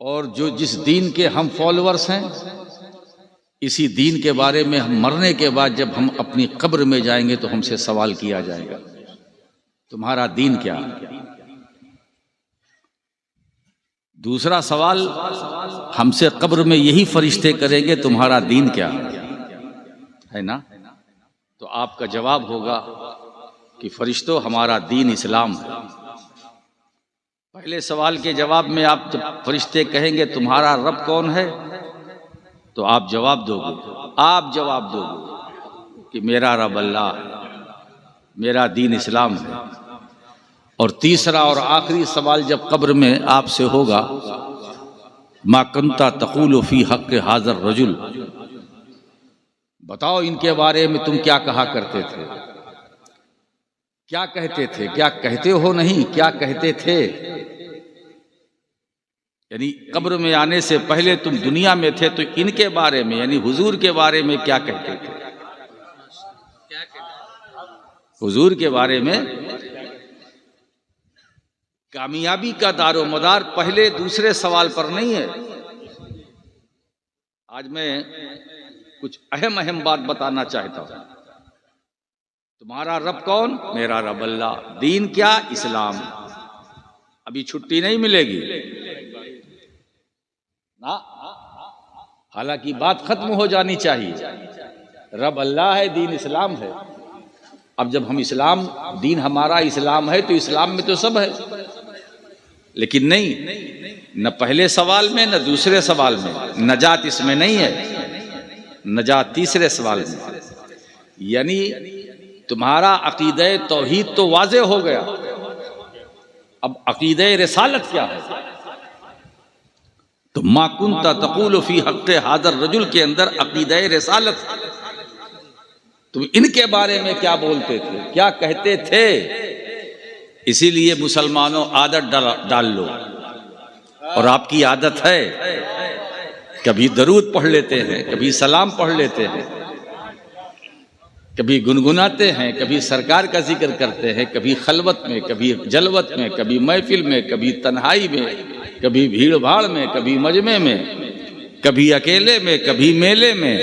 और जो जिस दीन के हम फॉलोअर्स हैं, इसी दीन के बारे में हम मरने के बाद जब हम अपनी कब्र में जाएंगे तो हमसे सवाल किया जाएगा, तुम्हारा दीन क्या है। दूसरा सवाल हमसे कब्र में यही फरिश्ते करेंगे, तुम्हारा दीन क्या है ना। तो आपका जवाब होगा कि फरिश्तों हमारा दीन इस्लाम है। पहले सवाल के जवाब में आप जब फरिश्ते कहेंगे तुम्हारा रब कौन है, तो आप जवाब दोगे कि मेरा रब अल्लाह है, मेरा दीन इस्लाम है। और तीसरा और आखिरी सवाल जब कब्र में आपसे होगा, मा कुंता तक़ूलु फी हक़्क़ि हाज़र रजुल, बताओ इनके बारे में तुम क्या कहा करते थे, क्या कहते थे, क्या कहते हो नहीं, क्या कहते थे। यानी कब्र में आने से पहले तुम दुनिया में थे तो इनके बारे में यानी हुजूर के बारे में क्या कहते थे। हुजूर के बारे में कामयाबी का दारो मदार पहले दूसरे सवाल पर नहीं है। आज मैं कुछ अहम बात बताना चाहता हूं। तुम्हारा रब कौन, मेरा रब अल्लाह, दीन क्या, इस्लाम। अभी छुट्टी नहीं मिलेगी ना, हालांकि बात खत्म हो जानी चाहिए। रब अल्लाह है, दीन इस्लाम है। अब जब हम इस्लाम, दीन हमारा इस्लाम है तो इस्लाम में तो सब है, लेकिन नहीं, न पहले सवाल में न दूसरे सवाल में, नजात इसमें नहीं है, नजात तीसरे सवाल में। यानी तुम्हारा अकीदे तौहीद तो वाज़े हो गया, अब अकीदे रिसालत क्या है। तो मा कुंता तक़ूलु फी हक़्क़ि हाज़र रजुल के अंदर अक़ीदा रिसालत, तुम इनके बारे में क्या बोलते थे, क्या कहते थे। इसीलिए मुसलमानों आदत डाल लो, और आपकी आदत है, कभी दरूद पढ़ लेते हैं, कभी सलाम पढ़ लेते हैं, कभी गुनगुनाते हैं, कभी सरकार का जिक्र करते हैं, कभी खलवत में, कभी जलवत में, कभी महफिल में, कभी तन्हाई में, कभी भीड़ भाड़ में, कभी मजमे में, कभी अकेले में, कभी मेले में,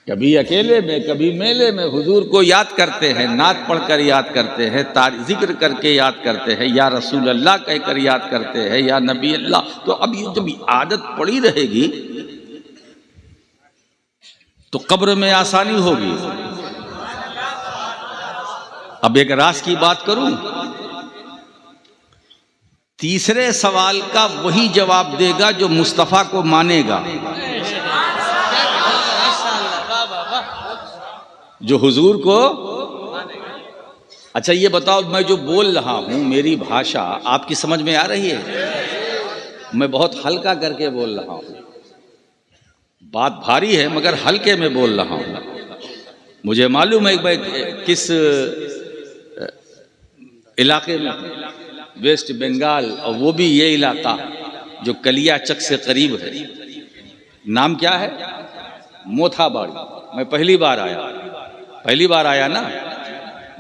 कभी अकेले में, कभी मेले में हुजूर को याद करते हैं, नात पढ़कर याद करते हैं, जिक्र करके याद करते हैं, या रसूल अल्लाह कहकर याद करते हैं, या नबी अल्लाह। तो अब ये जब आदत पड़ी रहेगी तो कब्र में आसानी होगी। अब एक राज की बात करूं, तीसरे सवाल का वही जवाब देगा जो मुस्तफ़ा को मानेगा, जो हुजूर को। अच्छा ये बताओ, मैं जो बोल रहा हूं, मेरी भाषा आपकी समझ में आ रही है? मैं बहुत हल्का करके बोल रहा हूं, बात भारी है मगर हल्के में बोल रहा हूं। मुझे मालूम है मैं किस इलाके में, वेस्ट बंगाल, और वो भी ये इलाका जो कलियाचक से करीब है। नाम क्या है? मोथाबाड़ी। मैं पहली बार आया ना?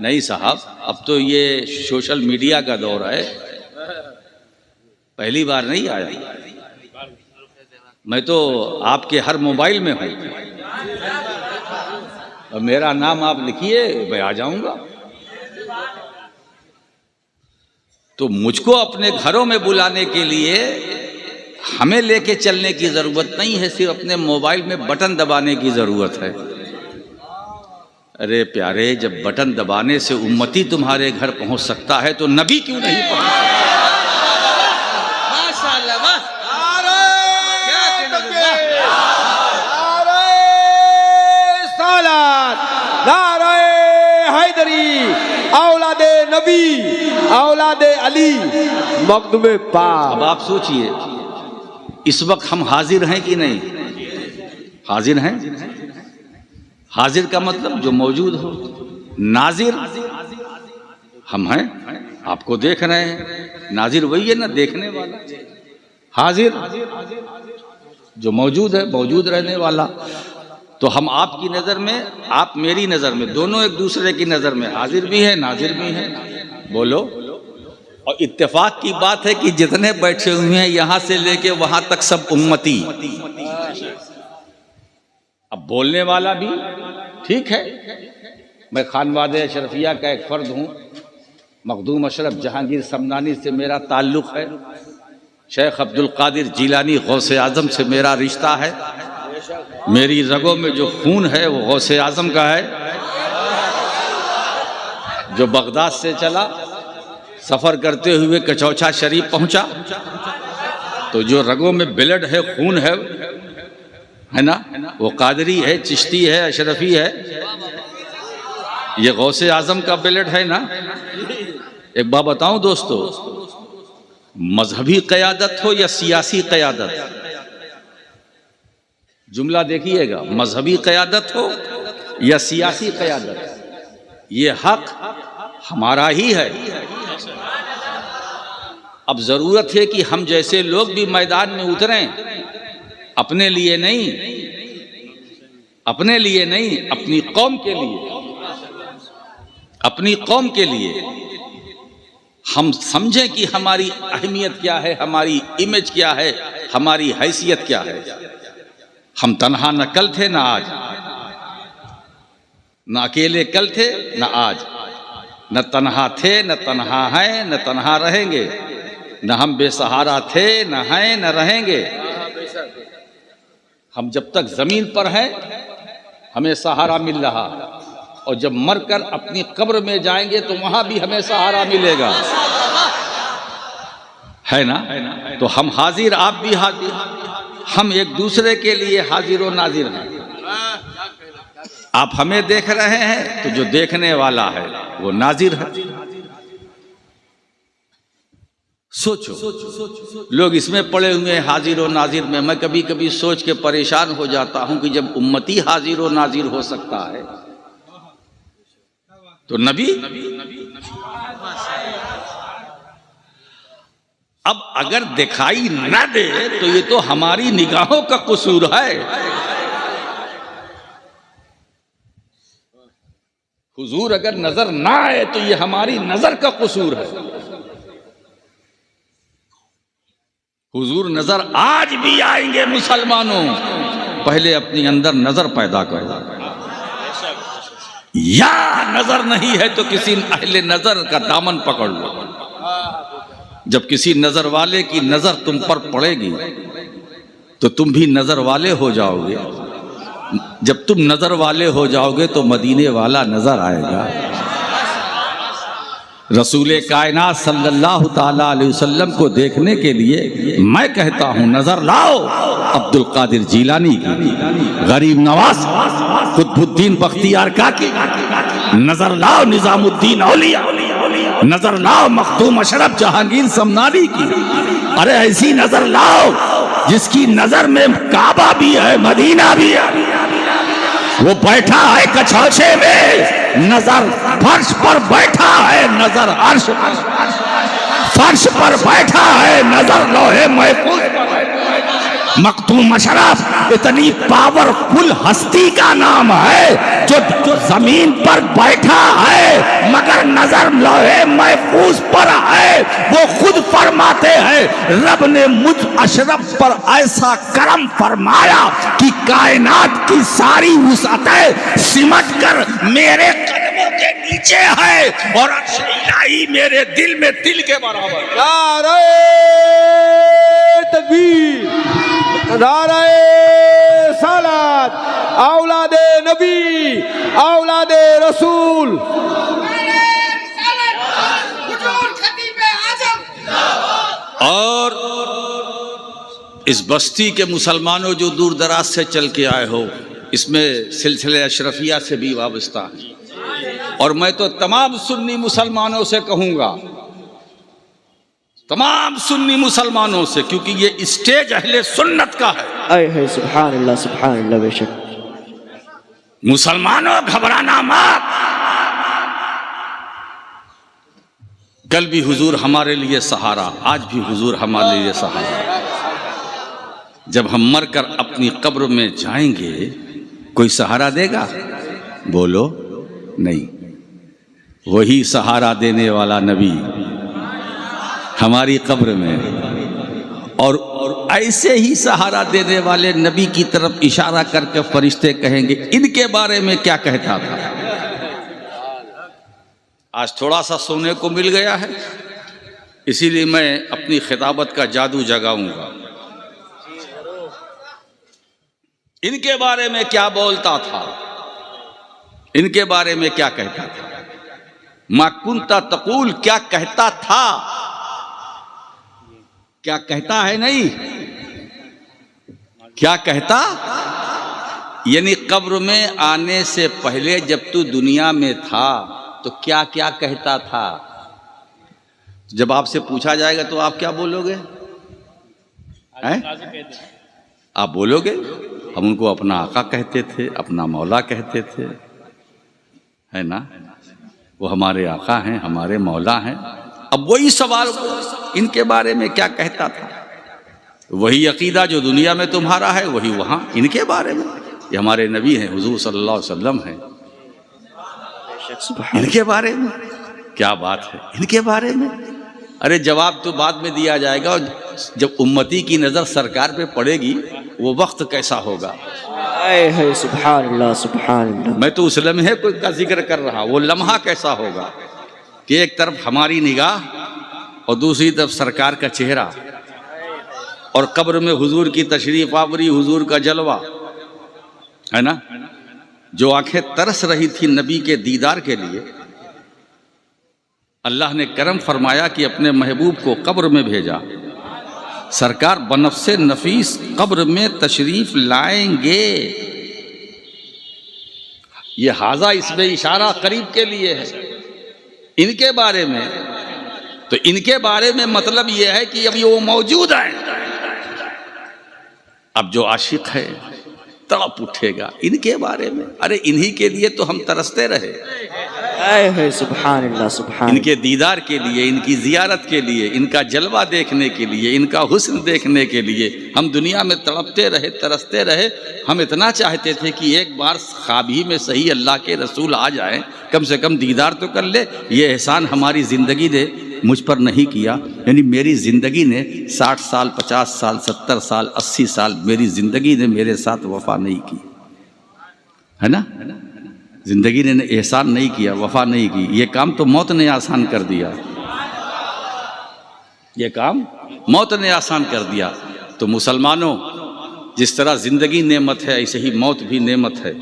नहीं साहब, अब तो ये सोशल मीडिया का दौर है, पहली बार नहीं आया। मैं तो आपके हर मोबाइल में हूँ, और मेरा नाम आप लिखिए, मैं आ जाऊंगा। तो मुझको अपने घरों में बुलाने के लिए हमें लेके चलने की जरूरत नहीं है, सिर्फ अपने मोबाइल में बटन दबाने की जरूरत है। अरे प्यारे, जब बटन दबाने से उम्मती तुम्हारे घर पहुंच सकता है तो नबी क्यों नहीं पहुंच सकता? औलादे नबी, औलादे अली, मखदूमे पाक। अब आप सोचिए, इस वक्त हम हाजिर हैं कि नहीं? हाजिर हैं। हाजिर का मतलब जो मौजूद हो। नाजिर हम हैं, आपको देख रहे हैं। नाजिर वही है ना, देखने वाला। हाजिर जो मौजूद है, मौजूद रहने वाला। तो हम आपकी नज़र में, आप मेरी नज़र में, दोनों एक दूसरे की नज़र में हाजिर भी है, नाजिर भी है। बोलो, और इत्तेफाक की बात है कि जितने बैठे हुए हैं यहां से लेके वहां तक सब उम्मती। अब बोलने वाला भी ठीक है, मैं खानवादे अशरफिया का एक फर्द हूं, मखदूम अशरफ जहांगीर समनानी से मेरा ताल्लुक़ है, शेख अब्दुल कादिर जीलानी गौसे आज़म से मेरा रिश्ता है, मेरी रगों में जो खून है वो गौसे आज़म का है, जो बगदाद से चला, सफ़र करते हुए कचौचा शरीफ पहुंचा, तो जो रगों में ब्लड है, खून है ना, वो कादरी है, चिश्ती है, अशरफी है, ये गौसे आज़म का ब्लड है ना। एक बात बताऊं दोस्तों, मजहबी क़यादत हो या सियासी क़यादत, जुमला देखिएगा, मजहबी क़यादत हो या सियासी क़यादत, ये हक हमारा ही है। अब ज़रूरत है कि हम जैसे लोग भी मैदान में उतरें, अपने लिए नहीं, अपनी कौम के लिए, अपनी कौम के लिए। हम समझें कि हमारी अहमियत क्या है, हमारी इमेज क्या है, हमारी हैसियत क्या है। हम तन्हा न कल थे न आज, न अकेले कल थे न आज, न तन्हा थे न तन्हा हैं न तन्हा रहेंगे, न हम बेसहारा थे न हैं न रहेंगे। हम जब तक जमीन पर हैं हमें सहारा मिल रहा, और जब मरकर अपनी कब्र में जाएंगे तो वहां भी हमें सहारा मिलेगा, है ना। तो हम हाजिर, आप भी हाजिर, हम एक दूसरे के लिए हाजिर और नाजिर हैं। आप हमें देख रहे हैं तो जो देखने वाला है वो नाजिर है। सोचो, लोग इसमें पड़े हुए हैं हाजिर और नाजिर में। मैं कभी कभी सोच के परेशान हो जाता हूं कि जब उम्मती हाजिर और नाजिर हो सकता है तो नबी। अब अगर दिखाई न दे तो ये तो हमारी निगाहों का कसूर है। हुजूर अगर नजर ना आए तो ये हमारी नजर का कसूर है। हुजूर नजर आज भी आएंगे मुसलमानों, पहले अपनी अंदर नजर पैदा करो, या नजर नहीं है तो किसी अहले नजर का दामन पकड़ लो। जब किसी नजर वाले की नजर तुम पर पड़ेगी तो तुम भी नजर वाले हो जाओगे। जब तुम नजर वाले हो जाओगे तो मदीने वाला नजर आएगा। रसूले कायनात सल्लल्लाहु ताला अलैहि वसल्लम को देखने के लिए मैं कहता हूं नजर लाओ अब्दुल कादिर जीलानी की, गरीब नवाज कुतुबुद्दीन बख्तियार काकी, नजर लाओ निजामुद्दीन औलिया, नजर लाओ मखदूम अशरफ जहांगीर समनानी की। अरे ऐसी नजर लाओ जिसकी नजर में काबा भी है, मदीना भी है। वो बैठा है कछौछे में, नजर फर्श पर बैठा है, नजर अर्श फर्श पर बैठा है, नजर लोहे महफूज पर। मखदूम अशरफ इतनी पावरफुल हस्ती का नाम है जो जमीन पर बैठा है मगर नजर लोहे महफूज पर है। वो खुद फरमाते हैं रब ने मुझ अशरफ पर ऐसा करम फरमाया कि कायनात की सारी वुसअतें सिमट कर मेरे कदमों के नीचे है और अर्श इलाही मेरे दिल में तिल के बराबर। नारे तकबीर, नारे सलात, औलादे नबी, औलादे रसूल। और इस बस्ती के मुसलमानों जो दूर दराज से चल के आए हो, इसमें सिलसिले अशरफिया से भी वाबस्ता है। और मैं तो तमाम सुन्नी मुसलमानों से कहूंगा, तमाम सुन्नी मुसलमानों से, क्योंकि ये स्टेज अहले सुन्नत का है। सुभान अल्लाह, सुभान अल्लाह। बेशक मुसलमानों घबराना मत। कल भी हुजूर हमारे लिए सहारा, आज भी हुजूर हमारे लिए सहारा। जब हम मरकर अपनी कब्र में जाएंगे कोई सहारा देगा? बोलो नहीं। वही सहारा देने वाला नबी हमारी कब्र में, और ऐसे ही सहारा देने वाले नबी की तरफ इशारा करके फरिश्ते कहेंगे इनके बारे में क्या कहता था। आज थोड़ा सा सोने को मिल गया है, इसीलिए मैं अपनी खिताबत का जादू जगाऊंगा। इनके बारे में क्या बोलता था, इनके बारे में क्या कहता था। मा कुंता तकूल, क्या कहता था, क्या कहता है नहीं, क्या कहता, यानी कब्र में आने से पहले जब तू दुनिया में था तो क्या क्या कहता था। जब आपसे पूछा जाएगा तो आप क्या बोलोगे, हैं? आप बोलोगे हम उनको अपना आका कहते थे, अपना मौला कहते थे, है ना, वो हमारे आका हैं, हमारे मौला हैं। अब वही सवाल इनके बारे में क्या कहता था, वही अकीदा जो दुनिया में तुम्हारा है वही वहाँ इनके बारे में। ये हमारे नबी हैं, हुजूर सल्लल्लाहु अलैहि वसल्लम हैं, इनके बारे में क्या बात है, इनके बारे में। अरे जवाब तो बाद में दिया जाएगा, और जब उम्मती की नज़र सरकार पे पड़ेगी वो वक्त कैसा होगा। सुभान अल्लाह, सुभान अल्लाह। मैं तो उस लम्हे का जिक्र कर रहा, वो लम्हा कैसा होगा कि एक तरफ हमारी निगाह और दूसरी तरफ सरकार का चेहरा, और कब्र में हुजूर की तशरीफ आवरी, हुजूर का जलवा, है ना। जो आंखें तरस रही थी नबी के दीदार के लिए, अल्लाह ने करम फरमाया कि अपने महबूब को कब्र में भेजा। सरकार बनफ्से नफीस कब्र में तशरीफ लाएंगे। ये हाजा इसमें इशारा करीब के लिए है। इनके बारे में तो इनके बारे में मतलब यह है कि अभी वो मौजूद हैं। अब जो आशिक है तड़प उठेगा इनके बारे में। अरे इन्हीं के लिए तो हम तरसते रहे, सुभान अल्लाह, सुभान। इनके दीदार के लिए, इनकी जियारत के लिए, इनका जलवा देखने के लिए, इनका हुस्न देखने के लिए हम दुनिया में तड़पते रहे, तरसते रहे। हम इतना चाहते थे कि एक बार ख्वाब ही में सही अल्लाह के रसूल आ जाए, कम से कम दीदार तो कर ले। ये एहसान हमारी ज़िंदगी ने मुझ पर नहीं किया। यानी मेरी ज़िंदगी ने 60 साल, 50 साल, 70 साल, 80 साल मेरी ज़िंदगी ने मेरे साथ वफा नहीं की, है ना। जिंदगी ने एहसान नहीं किया, वफा नहीं की। ये काम तो मौत ने आसान कर दिया, ये काम मौत ने आसान कर दिया। तो मुसलमानों, जिस तरह जिंदगी नेमत है ऐसे ही मौत भी नेमत है।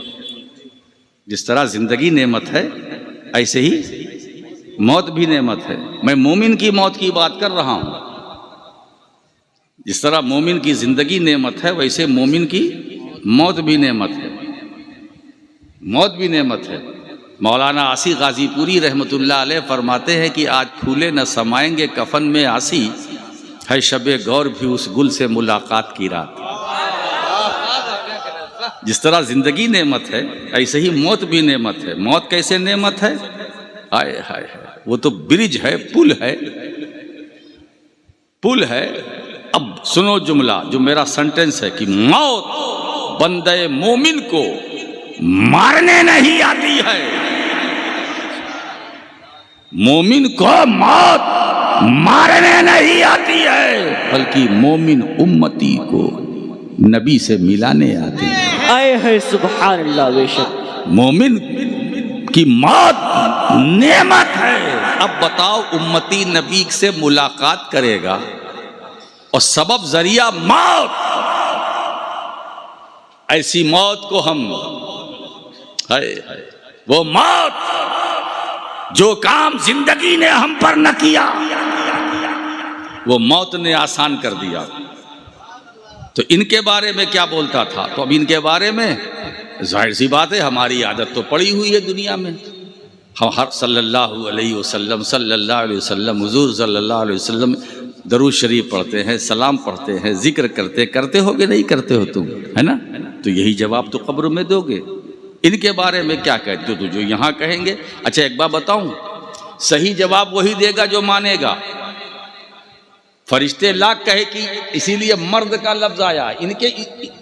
जिस तरह जिंदगी नेमत है ऐसे ही मौत भी नेमत है। मैं मोमिन की मौत की बात कर रहा हूं। जिस तरह मोमिन की जिंदगी नेमत है वैसे मोमिन की मौत भी नेमत है, मौत भी नेमत है। मौलाना आसी गाजीपुरी रहमतुल्लाह अलैह फरमाते हैं कि आज फूले न समाएंगे कफन में आसी, है शबे गौर भी उस गुल से मुलाकात की रात। जिस तरह जिंदगी नेमत है ऐसे ही मौत भी नेमत है। मौत कैसे नेमत है, हाय हाय हाय, वो तो ब्रिज है, पुल है, पुल है। अब सुनो जुमला जो मेरा सेंटेंस है कि मौत बंदे मोमिन को मारने नहीं आती है। मोमिन को मौत मारने नहीं आती है, बल्कि मोमिन उम्मती को नबी से मिलाने आती है। आए है सुभान अल्लाह। बेशक मोमिन की मौत नेमत है। अब बताओ, उम्मती नबी से मुलाकात करेगा और सबब जरिया मौत, ऐसी मौत को हम है वो मौत जो काम जिंदगी ने हम पर न किया वो मौत ने आसान कर दिया। तो इनके बारे में क्या बोलता था। तो अब इनके बारे में जाहिर सी बात है, हमारी आदत तो पड़ी हुई है दुनिया में। हम हर सल्लल्लाहु अलैहि वसल्लम हुजूर सल्लल्लाहु अलैहि वसल्लम दरूद शरीफ पढ़ते हैं, सलाम पढ़ते हैं, जिक्र करते हो कि नहीं करते हो तुम, है ना। तो यही जवाब तो कब्र में दोगे। इनके बारे में क्या कहते हो तो जो यहाँ कहेंगे। अच्छा एक बात बताऊं, सही जवाब वही देगा जो मानेगा। फरिश्ते लाख कहे कि इसीलिए मर्द का लफ्ज आया।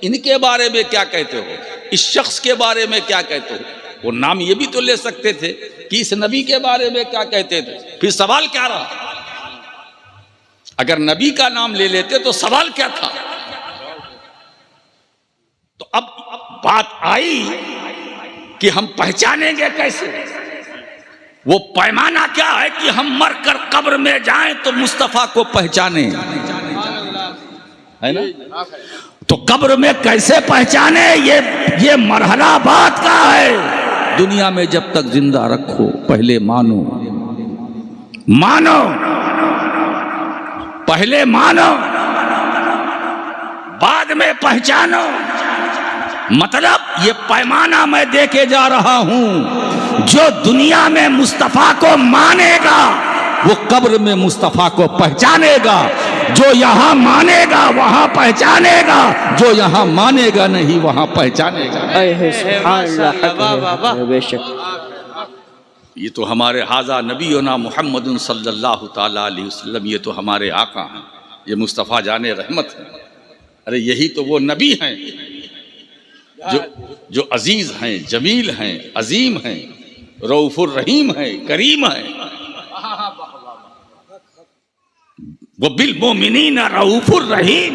इनके बारे में क्या कहते हो, इस शख्स के बारे में क्या कहते हो। वो नाम ये भी तो ले सकते थे कि इस नबी के बारे में क्या कहते थे, फिर सवाल क्या रहा। अगर नबी का नाम ले लेते तो सवाल क्या था। तो अब बात आई कि हम पहचानेंगे कैसे। वो पैमाना क्या है कि हम मरकर कब्र में जाएं तो मुस्तफा को पहचाने, है ना। तो कब्र में कैसे पहचाने, ये मरहला बात का है। दुनिया में जब तक जिंदा रखो पहले मानो, पहले मानो बाद में पहचानो। मतलब ये पैमाना मैं देके जा रहा हूं, जो दुनिया में मुस्तफा को मानेगा वो कब्र में मुस्तफा को पहचानेगा। जो यहां मानेगा वहां पहचानेगा, जो यहां मानेगा नहीं वहां पहचानेगा। बेशक ये तो हमारे हाजा नबीना मोहम्मद सल्लल्लाहु ताला अलैहि वसल्लम, ये तो हमारे आका हैं, ये मुस्तफ़ा जाने रहमत है। अरे यही तो वो नबी हैं जो अजीज हैं, जमील हैं, अजीम हैं, रऊफुर रहीम हैं, करीम हैं। वो बिल मोमिनीन रऊफुर रहीम।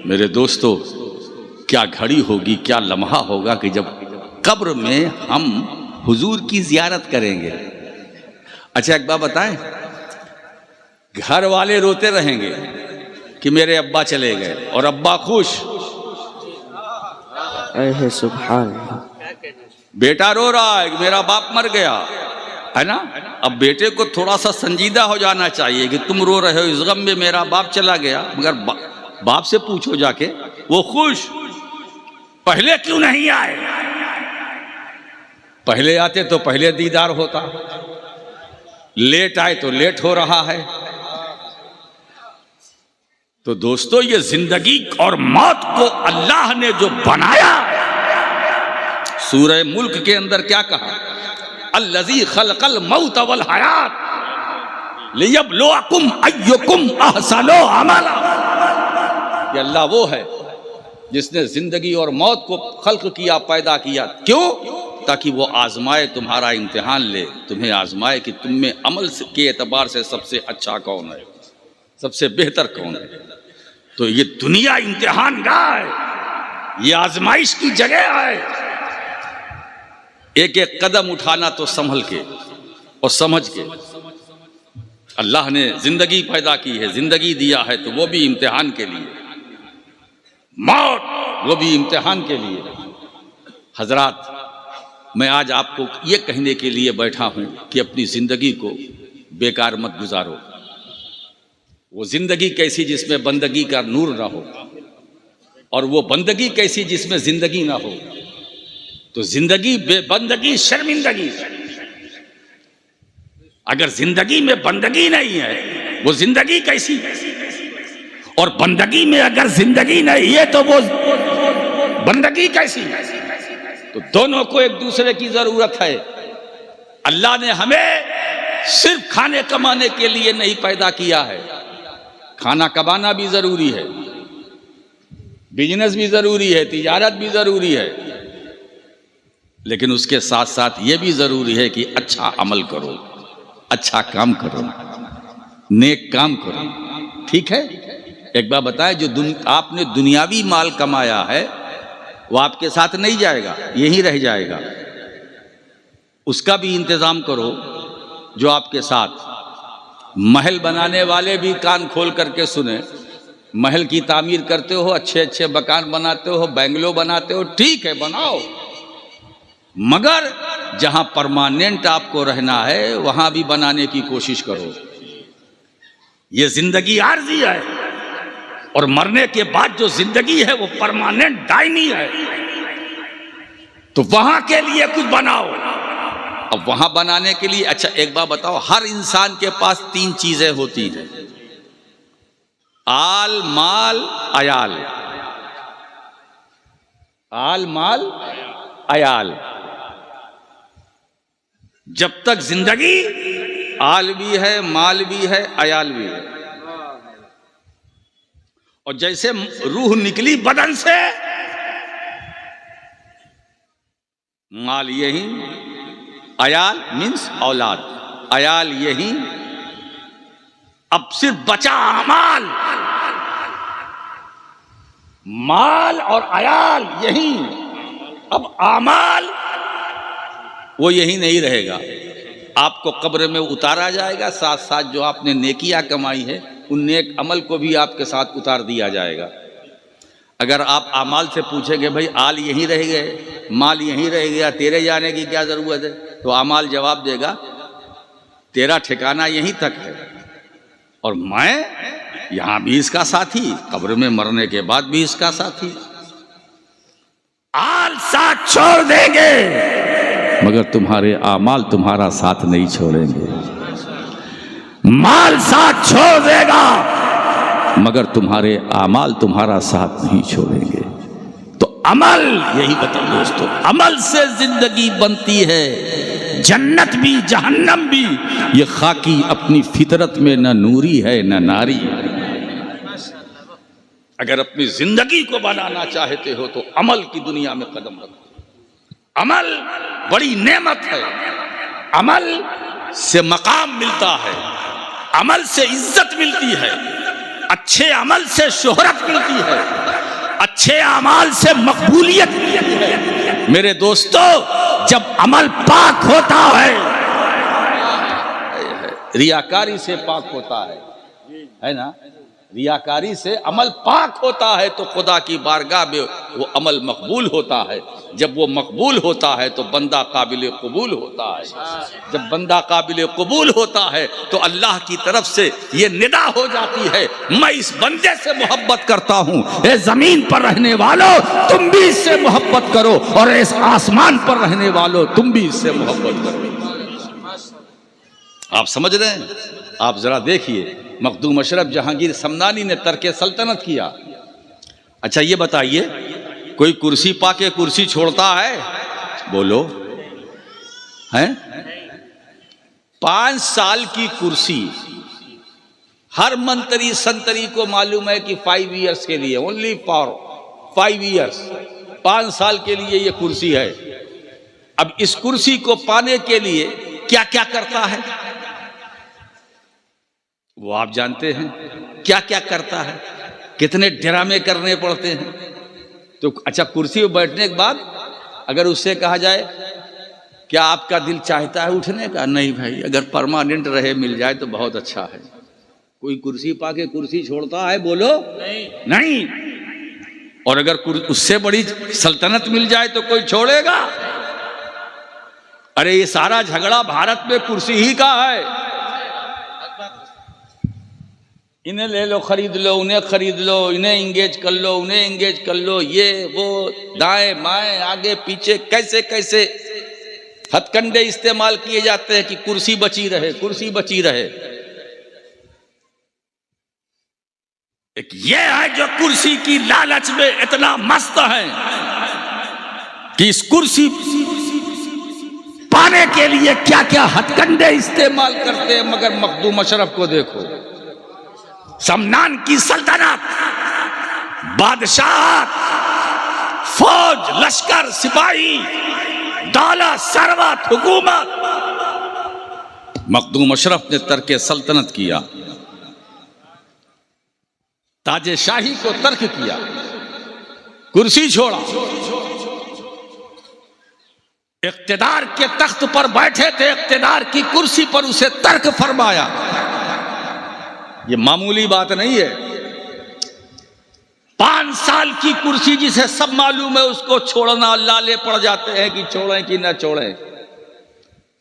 मेरे दोस्तों, क्या घड़ी होगी, क्या लम्हा होगा कि जब कब्र में हम हुजूर की जियारत करेंगे। अच्छा एक बात बताएं, घर वाले रोते रहेंगे कि मेरे अब्बा चले गए और अब्बा खुश, सुभान। बेटा रो रहा है कि मेरा बाप मर गया, है ना। अब बेटे को थोड़ा सा संजीदा हो जाना चाहिए कि तुम रो रहे हो इस गम में मेरा बाप चला गया, मगर बाप से पूछो जाके, वो खुश। पहले क्यों नहीं आए? पहले आते तो पहले दीदार होता, लेट आए तो लेट हो रहा है। तो दोस्तों, ये जिंदगी और मौत को अल्लाह ने जो बनाया, सूरह मुल्क के अंदर क्या कहा, अल्लज़ी खलक़ल मौत वल हयात लियब्लुवकुम अय्युकुम अहसनु अमला। ये अल्लाह वो है जिसने जिंदगी और मौत को खल्क किया, पैदा किया। क्यों? ताकि वो आजमाए, तुम्हारा इम्तिहान ले, तुम्हें आजमाए कि तुम में अमल के एतबार से सबसे अच्छा कौन है, सबसे बेहतर कौन है। तो ये दुनिया इम्तिहान गाह है, ये आजमाइश की जगह है। एक एक कदम उठाना तो संभल के और समझ के। अल्लाह ने जिंदगी पैदा की है, जिंदगी दिया है, तो वो भी इम्तिहान के लिए, मौत वो भी इम्तिहान के लिए। हजरात, मैं आज आपको ये कहने के लिए बैठा हूं कि अपनी जिंदगी को बेकार मत गुजारो। वो जिंदगी कैसी जिसमें बंदगी का नूर ना हो, और वो बंदगी कैसी जिसमें जिंदगी ना हो। तो जिंदगी बेबंदगी शर्मिंदगी। अगर जिंदगी में बंदगी नहीं है, वो जिंदगी कैसी? और बंदगी में अगर जिंदगी नहीं है तो वो बंदगी कैसी? तो दोनों को एक दूसरे की जरूरत है। अल्लाह ने हमें सिर्फ खाने कमाने के लिए नहीं पैदा किया है। खाना कमाना भी जरूरी है, बिजनेस भी जरूरी है, तिजारत भी जरूरी है, लेकिन उसके साथ साथ ये भी जरूरी है कि अच्छा अमल करो, अच्छा काम करो, नेक काम करो। ठीक है। एक बात बताएं, जो आपने दुनियावी माल कमाया है वो आपके साथ नहीं जाएगा, यहीं रह जाएगा। उसका भी इंतजाम करो जो आपके साथ। महल बनाने वाले भी कान खोल करके सुने। महल की तामीर करते हो, अच्छे अच्छे मकान बनाते हो, बंगलो बनाते हो, ठीक है बनाओ, मगर जहां परमानेंट आपको रहना है वहां भी बनाने की कोशिश करो। ये जिंदगी आर्जी है, और मरने के बाद जो जिंदगी है वो परमानेंट दायमी है। तो वहां के लिए कुछ बनाओ। अब वहां बनाने के लिए, अच्छा एक बात बताओ, हर इंसान के पास 3 चीजें होती हैं, आल माल अयाल। आल माल अयाल। जब तक जिंदगी, आल भी है, माल भी है, अयाल भी है। और जैसे रूह निकली बदन से, माल यही, अयाल मीन्स औलाद, अयाल यही, अब सिर्फ बचा अमाल, माल और अयाल, यही। अब आमाल वो यही नहीं रहेगा, आपको कब्र में उतारा जाएगा, साथ साथ जो आपने नेकियां कमाई है उन नेक अमल को भी आपके साथ उतार दिया जाएगा। अगर आप आमाल से पूछेंगे भाई आल यहीं रह गए, माल यहीं रह गया, तेरे जाने की क्या ज़रूरत है, तो आमाल जवाब देगा तेरा ठिकाना यहीं तक है और मैं यहाँ भी इसका साथी, कब्र में मरने के बाद भी इसका साथी। आल साथ छोड़ देंगे मगर तुम्हारे आमाल तुम्हारा साथ नहीं छोड़ेंगे। माल साथ छोड़ देगा मगर तुम्हारे आमाल तुम्हारा साथ नहीं छोड़ेंगे। तो अमल, यही बताओ दोस्तों, अमल से जिंदगी बनती है, जन्नत भी जहन्नम भी। ये खाकी अपनी फितरत में न नूरी है न नारी है। अगर अपनी जिंदगी को बनाना चाहते हो तो अमल की दुनिया में कदम रखो। अमल बड़ी नेमत है, अमल से मकाम मिलता है, अमल से इज्जत मिलती है, अच्छे अमल से शोहरत मिलती है, अच्छे अमाल से मकबूलियत मिलती है। मेरे दोस्तों, जब अमल पाक होता है, रियाकारी से पाक होता है ना, रियाकारी से अमल पाक होता है तो खुदा की बारगाह में वो अमल मकबूल होता है। जब वो मकबूल होता है तो बंदा काबिल कबूल होता है। जब बंदा काबिल कबूल होता है तो अल्लाह की तरफ से ये निदा हो जाती है, मैं इस बंदे से मोहब्बत करता हूँ। ए जमीन पर रहने वालों, तुम भी इससे मोहब्बत करो, और इस आसमान पर रहने वालों, तुम भी इससे मोहब्बत करो। आप समझ रहे हैं? आप जरा देखिए, मखदूम अशरफ जहांगीर समनानी ने तर्के सल्तनत किया। अच्छा ये बताइए, कोई कुर्सी पाके कुर्सी छोड़ता है? बोलो, हैं? 5 साल की कुर्सी, हर मंत्री संतरी को मालूम है कि 5 इयर्स के लिए, ओनली फॉर 5 इयर्स, 5 साल के लिए ये कुर्सी है। अब इस कुर्सी को पाने के लिए क्या क्या करता है वो आप जानते हैं, क्या क्या करता है, कितने ड्रामे करने पड़ते हैं। तो अच्छा, कुर्सी पर बैठने के बाद अगर उससे कहा जाए क्या आपका दिल चाहता है उठने का? नहीं भाई, अगर परमानेंट रहे मिल जाए तो बहुत अच्छा है। कोई कुर्सी पाके कुर्सी छोड़ता है? बोलो, नहीं। और अगर उससे बड़ी सल्तनत मिल जाए तो कोई छोड़ेगा? अरे ये सारा झगड़ा भारत में कुर्सी ही का है। इन्हें ले लो, खरीद लो, उन्हें खरीद लो, इन्हें इंगेज कर लो, उन्हें इंगेज कर लो, ये वो, दाएं बाएं आगे पीछे, कैसे कैसे हथकंडे इस्तेमाल किए जाते हैं कि कुर्सी बची रहे, कुर्सी बची रहे। एक ये है जो कुर्सी की लालच में इतना मस्त है कि इस कुर्सी पाने के लिए क्या क्या हथकंडे इस्तेमाल करते हैं। मगर मखदूम अशरफ को देखो, समनान की सल्तनत, बादशाह, फौज, लश्कर, सिपाही, दौलत, सरवत, हुकूमत, मखदूम अशरफ ने तर्क सल्तनत किया, ताजे शाही को तर्क किया, कुर्सी छोड़ा, इख्तिदार के तख्त पर बैठे थे, इख्तिदार की कुर्सी पर उसे तर्क फरमाया। ये मामूली बात नहीं है। 5 साल की कुर्सी जिसे सब मालूम है उसको छोड़ना, लाले पड़ जाते हैं कि छोड़ें कि ना छोड़ें।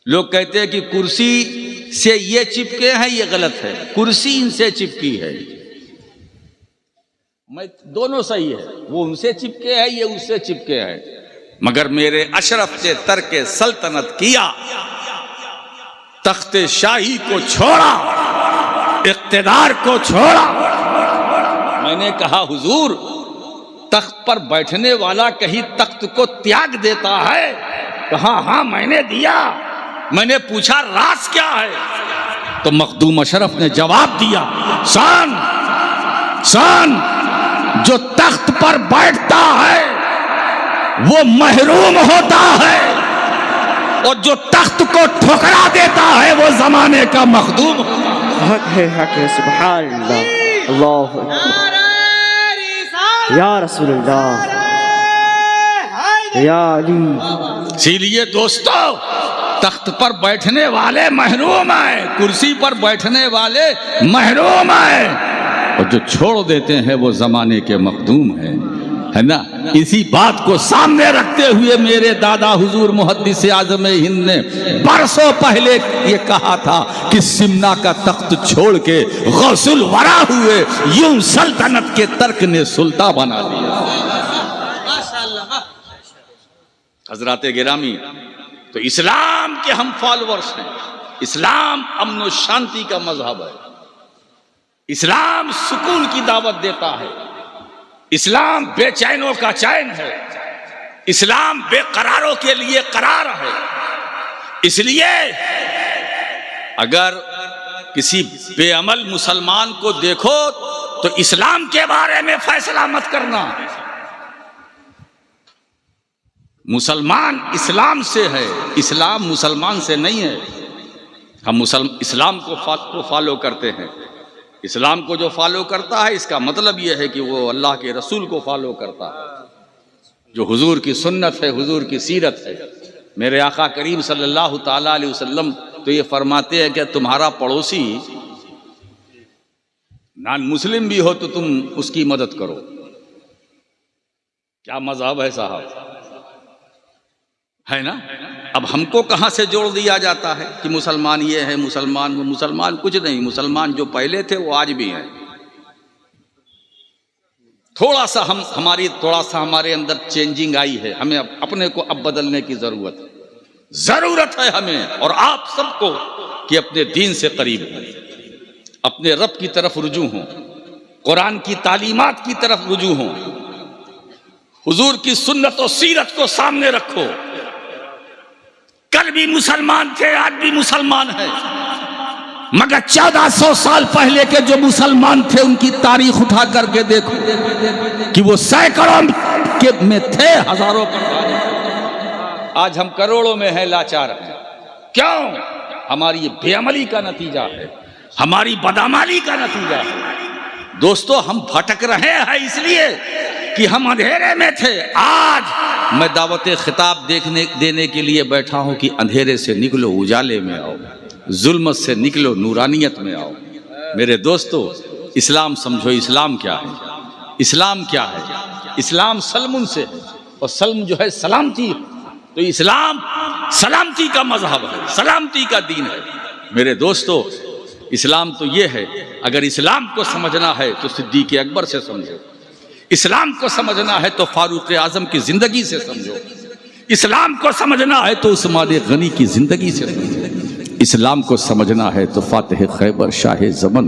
लोग कहते हैं कि कुर्सी से ये चिपके हैं, ये गलत है, कुर्सी इनसे चिपकी है। मैं दोनों सही है, वो उनसे चिपके है, ये उससे चिपके है। मगर मेरे अशरफ ने तर्क सल्तनत किया, तख्ते शाही को छोड़ा, इख्तिदार को छोड़ा। मैंने कहा हुजूर, तख्त पर बैठने वाला कहीं तख्त को त्याग देता है? कहा हाँ मैंने दिया। मैंने पूछा राज क्या है? तो मखदूम अशरफ ने जवाब दिया, सान सान, जो तख्त पर बैठता है वो महरूम होता है, और जो तख्त को ठुकरा देता है वो जमाने का मखदूम होता है। हक है सुभान अल्लाह अल्लाहु अकबर या रसूलुल्लाह या अली। इसीलिए दोस्तों तख्त पर बैठने वाले महरूम हैं, कुर्सी पर बैठने वाले महरूम हैं, और जो छोड़ देते हैं वो जमाने के मखदूम हैं, है ना। इसी बात को सामने रखते हुए मेरे दादा हुजूर मुहद्दिस आज़म हिंद ने बरसों पहले ये कहा था कि सिमना का तख्त छोड़ के गौसुल वरा हुए, यूं सल्तनत के तर्क ने सुल्तान बना दिया। हजरात गिरामी, तो इस्लाम के हम फॉलोअर्स हैं। इस्लाम अमन और शांति का मजहब है। इस्लाम सुकून की दावत देता है। इस्लाम बेचैनों का चैन है। इस्लाम बेकरारों के लिए करार है। इसलिए अगर किसी बेअमल मुसलमान को देखो तो इस्लाम के बारे में फैसला मत करना। मुसलमान इस्लाम से है, इस्लाम मुसलमान से नहीं है। हम इस्लाम को फॉलो करते हैं। इस्लाम को जो फॉलो करता है इसका मतलब यह है कि वो अल्लाह के रसूल को फॉलो करता है, जो हुजूर की सुन्नत है, हुजूर की सीरत है। मेरे आका करीम सल्लल्लाहु ताला अलैहि वसल्लम तो ये फरमाते हैं कि तुम्हारा पड़ोसी नॉन मुस्लिम भी हो तो तुम उसकी मदद करो। क्या मजहब है साहब, है ना। अब हमको कहां से जोड़ दिया जाता है कि मुसलमान ये है, मुसलमान वो। मुसलमान कुछ नहीं, मुसलमान जो पहले थे वो आज भी हैं। थोड़ा सा हमारे अंदर चेंजिंग आई है। हमें अपने को अब बदलने की जरूरत है हमें और आप सबको कि अपने दीन से करीब हो, अपने रब की तरफ रुजू हो, कुरान की तालीमात की तरफ रुजू हो, हुजूर की सुन्नत और सीरत को सामने रखो। कल भी मुसलमान थे, आज भी मुसलमान है, मगर 1400 साल पहले के जो मुसलमान थे उनकी तारीख उठा करके देखो कि वो सैकड़ों के में थे, हजारों पर। आज हम करोड़ों में हैं, लाचार हैं। क्यों? हमारी बेअमली का नतीजा है, हमारी बदअमली का नतीजा है। दोस्तों, हम भटक रहे हैं इसलिए कि हम अंधेरे में थे। आज मैं दावत खिताब देने के लिए बैठा हूं कि अंधेरे से निकलो, उजाले में आओ, जुल्मत से निकलो, नूरानियत में आओ। मेरे दोस्तों, इस्लाम समझो। इस्लाम क्या है? इस्लाम क्या है? इस्लाम सलमुन से है, और सल्म जो है सलामती। तो इस्लाम सलामती का मजहब है, सलामती का दीन है। मेरे दोस्तों, इस्लाम तो ये है। अगर इस्लाम को समझना है तो सिद्दीक़ अकबर से समझो। इस्लाम को समझना है तो फारूक आजम की जिंदगी से समझो। इस्लाम को समझना है तो उस्मान गनी की जिंदगी से समझो। इस्लाम को समझना है तो फातिह खैबर शाह ज़मन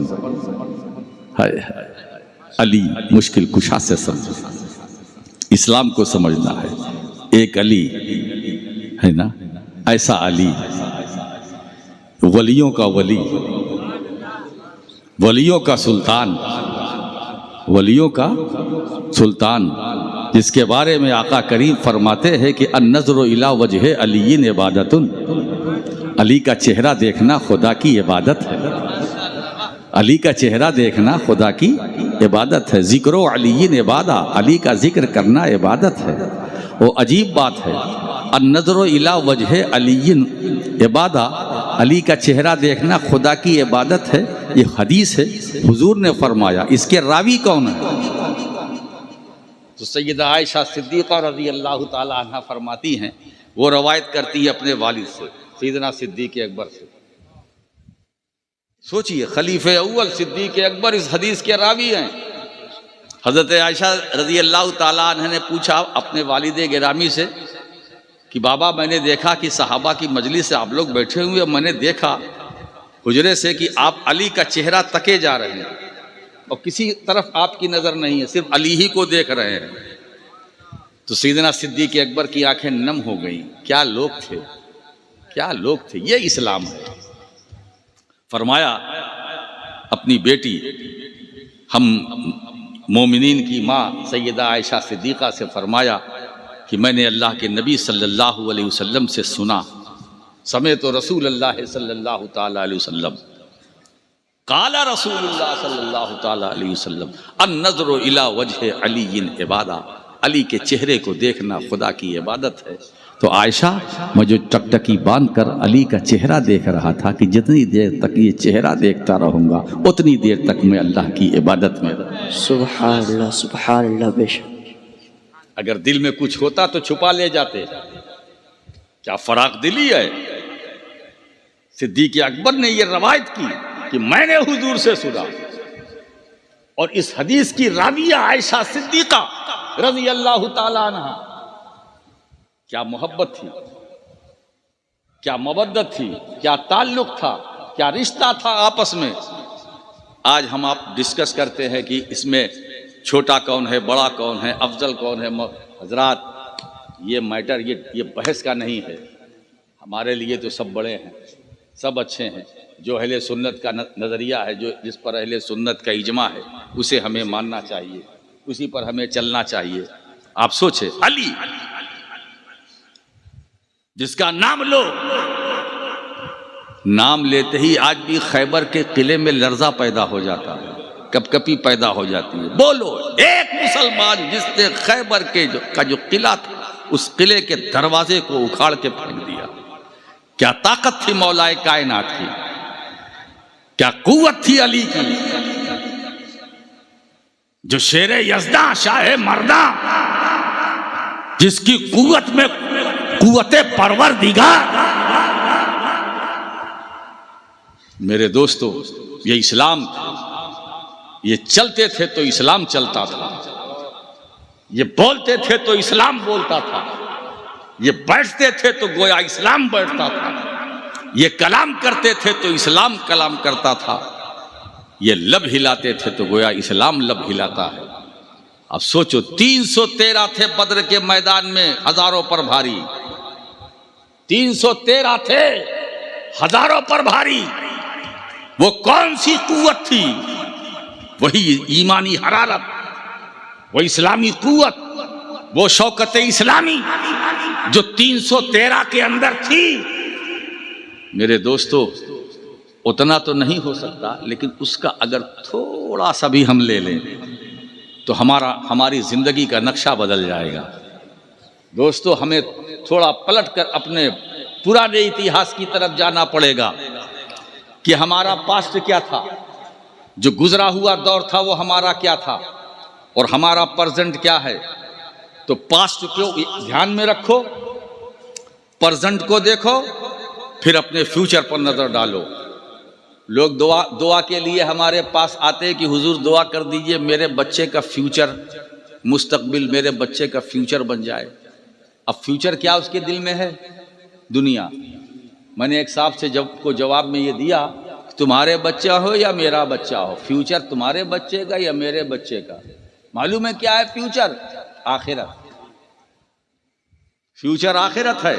अली मुश्किल कुशा से समझो। इस्लाम को समझना है, एक अली है ना, ऐसा अली, वलियों का वली, वलियों का सुल्तान, वलियों का सुल्तान, जिसके बारे में आका करीम फरमाते हैं कि अन्नज़्रु इला वजह अलीय्यिन इबादतुन। अली का चेहरा देखना खुदा की इबादत है। अली का चेहरा देखना खुदा की इबादत है। ज़िक्रो अलीय्यिन इबादा, अली का जिक्र करना इबादत है। वो अजीब बात है, अन्नज़्रु इला वजह अलीय्यिन इबादा, अली का चेहरा देखना खुदा की इबादत है। ये हदीस है, हुजूर ने फरमाया। इसके रावी कौन है? तो सैयदा आयशा सिद्दीक़ा रज़ी अल्लाह ताला अन्हा फरमाती हैं, वो रवायत करती है अपने वालिद से, सैयदना सिद्दीक़ अकबर से। सोचिए, खलीफे अव्वल सिद्दीक़ अकबर इस हदीस के रावी हैं। हज़रत आयशा रज़ी अल्लाह ताला अन्हा ने पूछा अपने वालिद गिरामी से कि बाबा, मैंने देखा कि सहाबा की मजलिस से आप लोग बैठे हुए, मैंने देखा हुजरे से कि आप अली का चेहरा तके जा रहे हैं और किसी तरफ आपकी नज़र नहीं है, सिर्फ अली ही को देख रहे हैं। तो सैयदना सिद्दीक़ अकबर की आंखें नम हो गई। क्या लोग थे, क्या लोग थे। ये इस्लाम है। फरमाया अपनी बेटी, हम मोमिनीन की माँ सैयदा आयशा सिद्दीक़ा से फरमाया कि मैंने अल्लाह के नबी सल्लल्लाहु अलैहि वसल्लम से सुना, समेत रसूल अल्लाह सल्लल्लाहु ताला अलैहि वसल्लम, काला रसूलुल्लाह सल्लल्लाहु ताला अलैहि वसल्लम अन-नज़रु इला वजह अलीइन इबादा, अली के चेहरे को देखना खुदा की इबादत है। तो आयशा मैं जो टकटकी बांध कर अली का चेहरा देख रहा था कि जितनी देर तक ये चेहरा देखता रहूंगा उतनी देर तक मैं अल्लाह की इबादत में रहूंगा। सुभान अल्लाह, सुभान अल्लाह। बेशक अगर दिल में कुछ होता तो छुपा ले जाते, क्या फराक दिली है। सिद्दीक़ अकबर ने यह रवायत की कि मैंने हुजूर से सुना, और इस हदीस की राविया आयशा सिद्दीक़ा रज़ी अल्लाह ताला अन्हा, क्या मोहब्बत थी, क्या मवद्दत थी, क्या ताल्लुक था, क्या रिश्ता था आपस में। आज हम आप डिस्कस करते हैं कि इसमें छोटा कौन है, बड़ा कौन है, अफजल कौन है। हजरात, ये मैटर ये बहस का नहीं है। हमारे लिए तो सब बड़े हैं, सब अच्छे हैं। जो अहले सुन्नत का नज़रिया है, जो जिस पर अहले सुन्नत का इजमा है, उसे हमें मानना चाहिए, उसी पर हमें चलना चाहिए। आप सोचे, अली जिसका नाम लो, नाम लेते ही आज भी खैबर के किले में लर्जा पैदा हो जाता है, कपकपी पैदा हो जाती है। बोलो, एक मुसलमान जिसने खैबर के जो किला था, उस किले के दरवाजे को उखाड़ के फेंक दिया। क्या ताकत थी मौलाए कायनात की, क्या कुव्वत थी अली की, जो शेरे यज़दा शाह मर्दा, जिसकी कुव्वत में कुव्वते परवरदिगार। मेरे दोस्तों, ये इस्लाम था। ये चलते थे तो इस्लाम चलता था, ये बोलते थे तो इस्लाम बोलता था, ये बैठते थे तो गोया इस्लाम बैठता था, ये कलाम करते थे तो इस्लाम कलाम करता था, ये लब हिलाते थे तो गोया इस्लाम लब हिलाता है। अब सोचो, 313 थे बद्र के मैदान में, हजारों पर भारी। 313 थे, हजारों पर भारी। वो कौन सी कुव्वत थी? वही ईमानी हरारत, वो इस्लामी कुव्वत, वो शौकत इस्लामी जो 313 के अंदर थी। मेरे दोस्तों, उतना तो नहीं हो सकता, लेकिन उसका अगर थोड़ा सा भी हम ले लें तो हमारी जिंदगी का नक्शा बदल जाएगा। दोस्तों, हमें थोड़ा पलट कर अपने पुराने इतिहास की तरफ जाना पड़ेगा कि हमारा पास्ट क्या था, जो गुजरा हुआ दौर था वो हमारा क्या था, और हमारा प्रेजेंट क्या है। तो पास्ट को ध्यान में रखो, प्रेजेंट को देखो, फिर अपने फ्यूचर पर नजर डालो। लोग दुआ के लिए हमारे पास आते हैं कि हुजूर दुआ कर दीजिए मेरे बच्चे का फ्यूचर, मुस्तकबिल मेरे बच्चे का फ्यूचर बन जाए। अब फ्यूचर क्या उसके दिल में है? दुनिया। मैंने एक साहब से जवाब में ये दिया, तुम्हारे बच्चा हो या मेरा बच्चा हो, फ्यूचर तुम्हारे बच्चे का या मेरे बच्चे का। मालूम है क्या है फ्यूचर? आखिरत। फ्यूचर आखिरत है।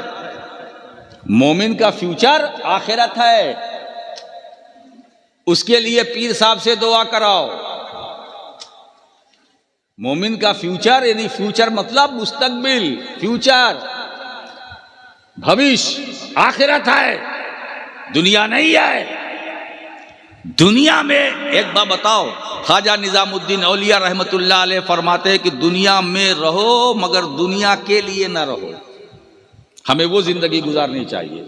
मोमिन का फ्यूचर आखिरत है। उसके लिए पीर साहब से दुआ कराओ। मोमिन का फ्यूचर, यानी फ्यूचर मतलब मुस्तकबिल, फ्यूचर, भविष्य, आखिरत है, दुनिया नहीं है। दुनिया में एक बात बताओ, ख्वाजा निजामुद्दीन औलिया रहमतुल्लाह अलैह फरमाते हैं कि दुनिया में रहो मगर दुनिया के लिए ना रहो। हमें वो जिंदगी गुजारनी चाहिए।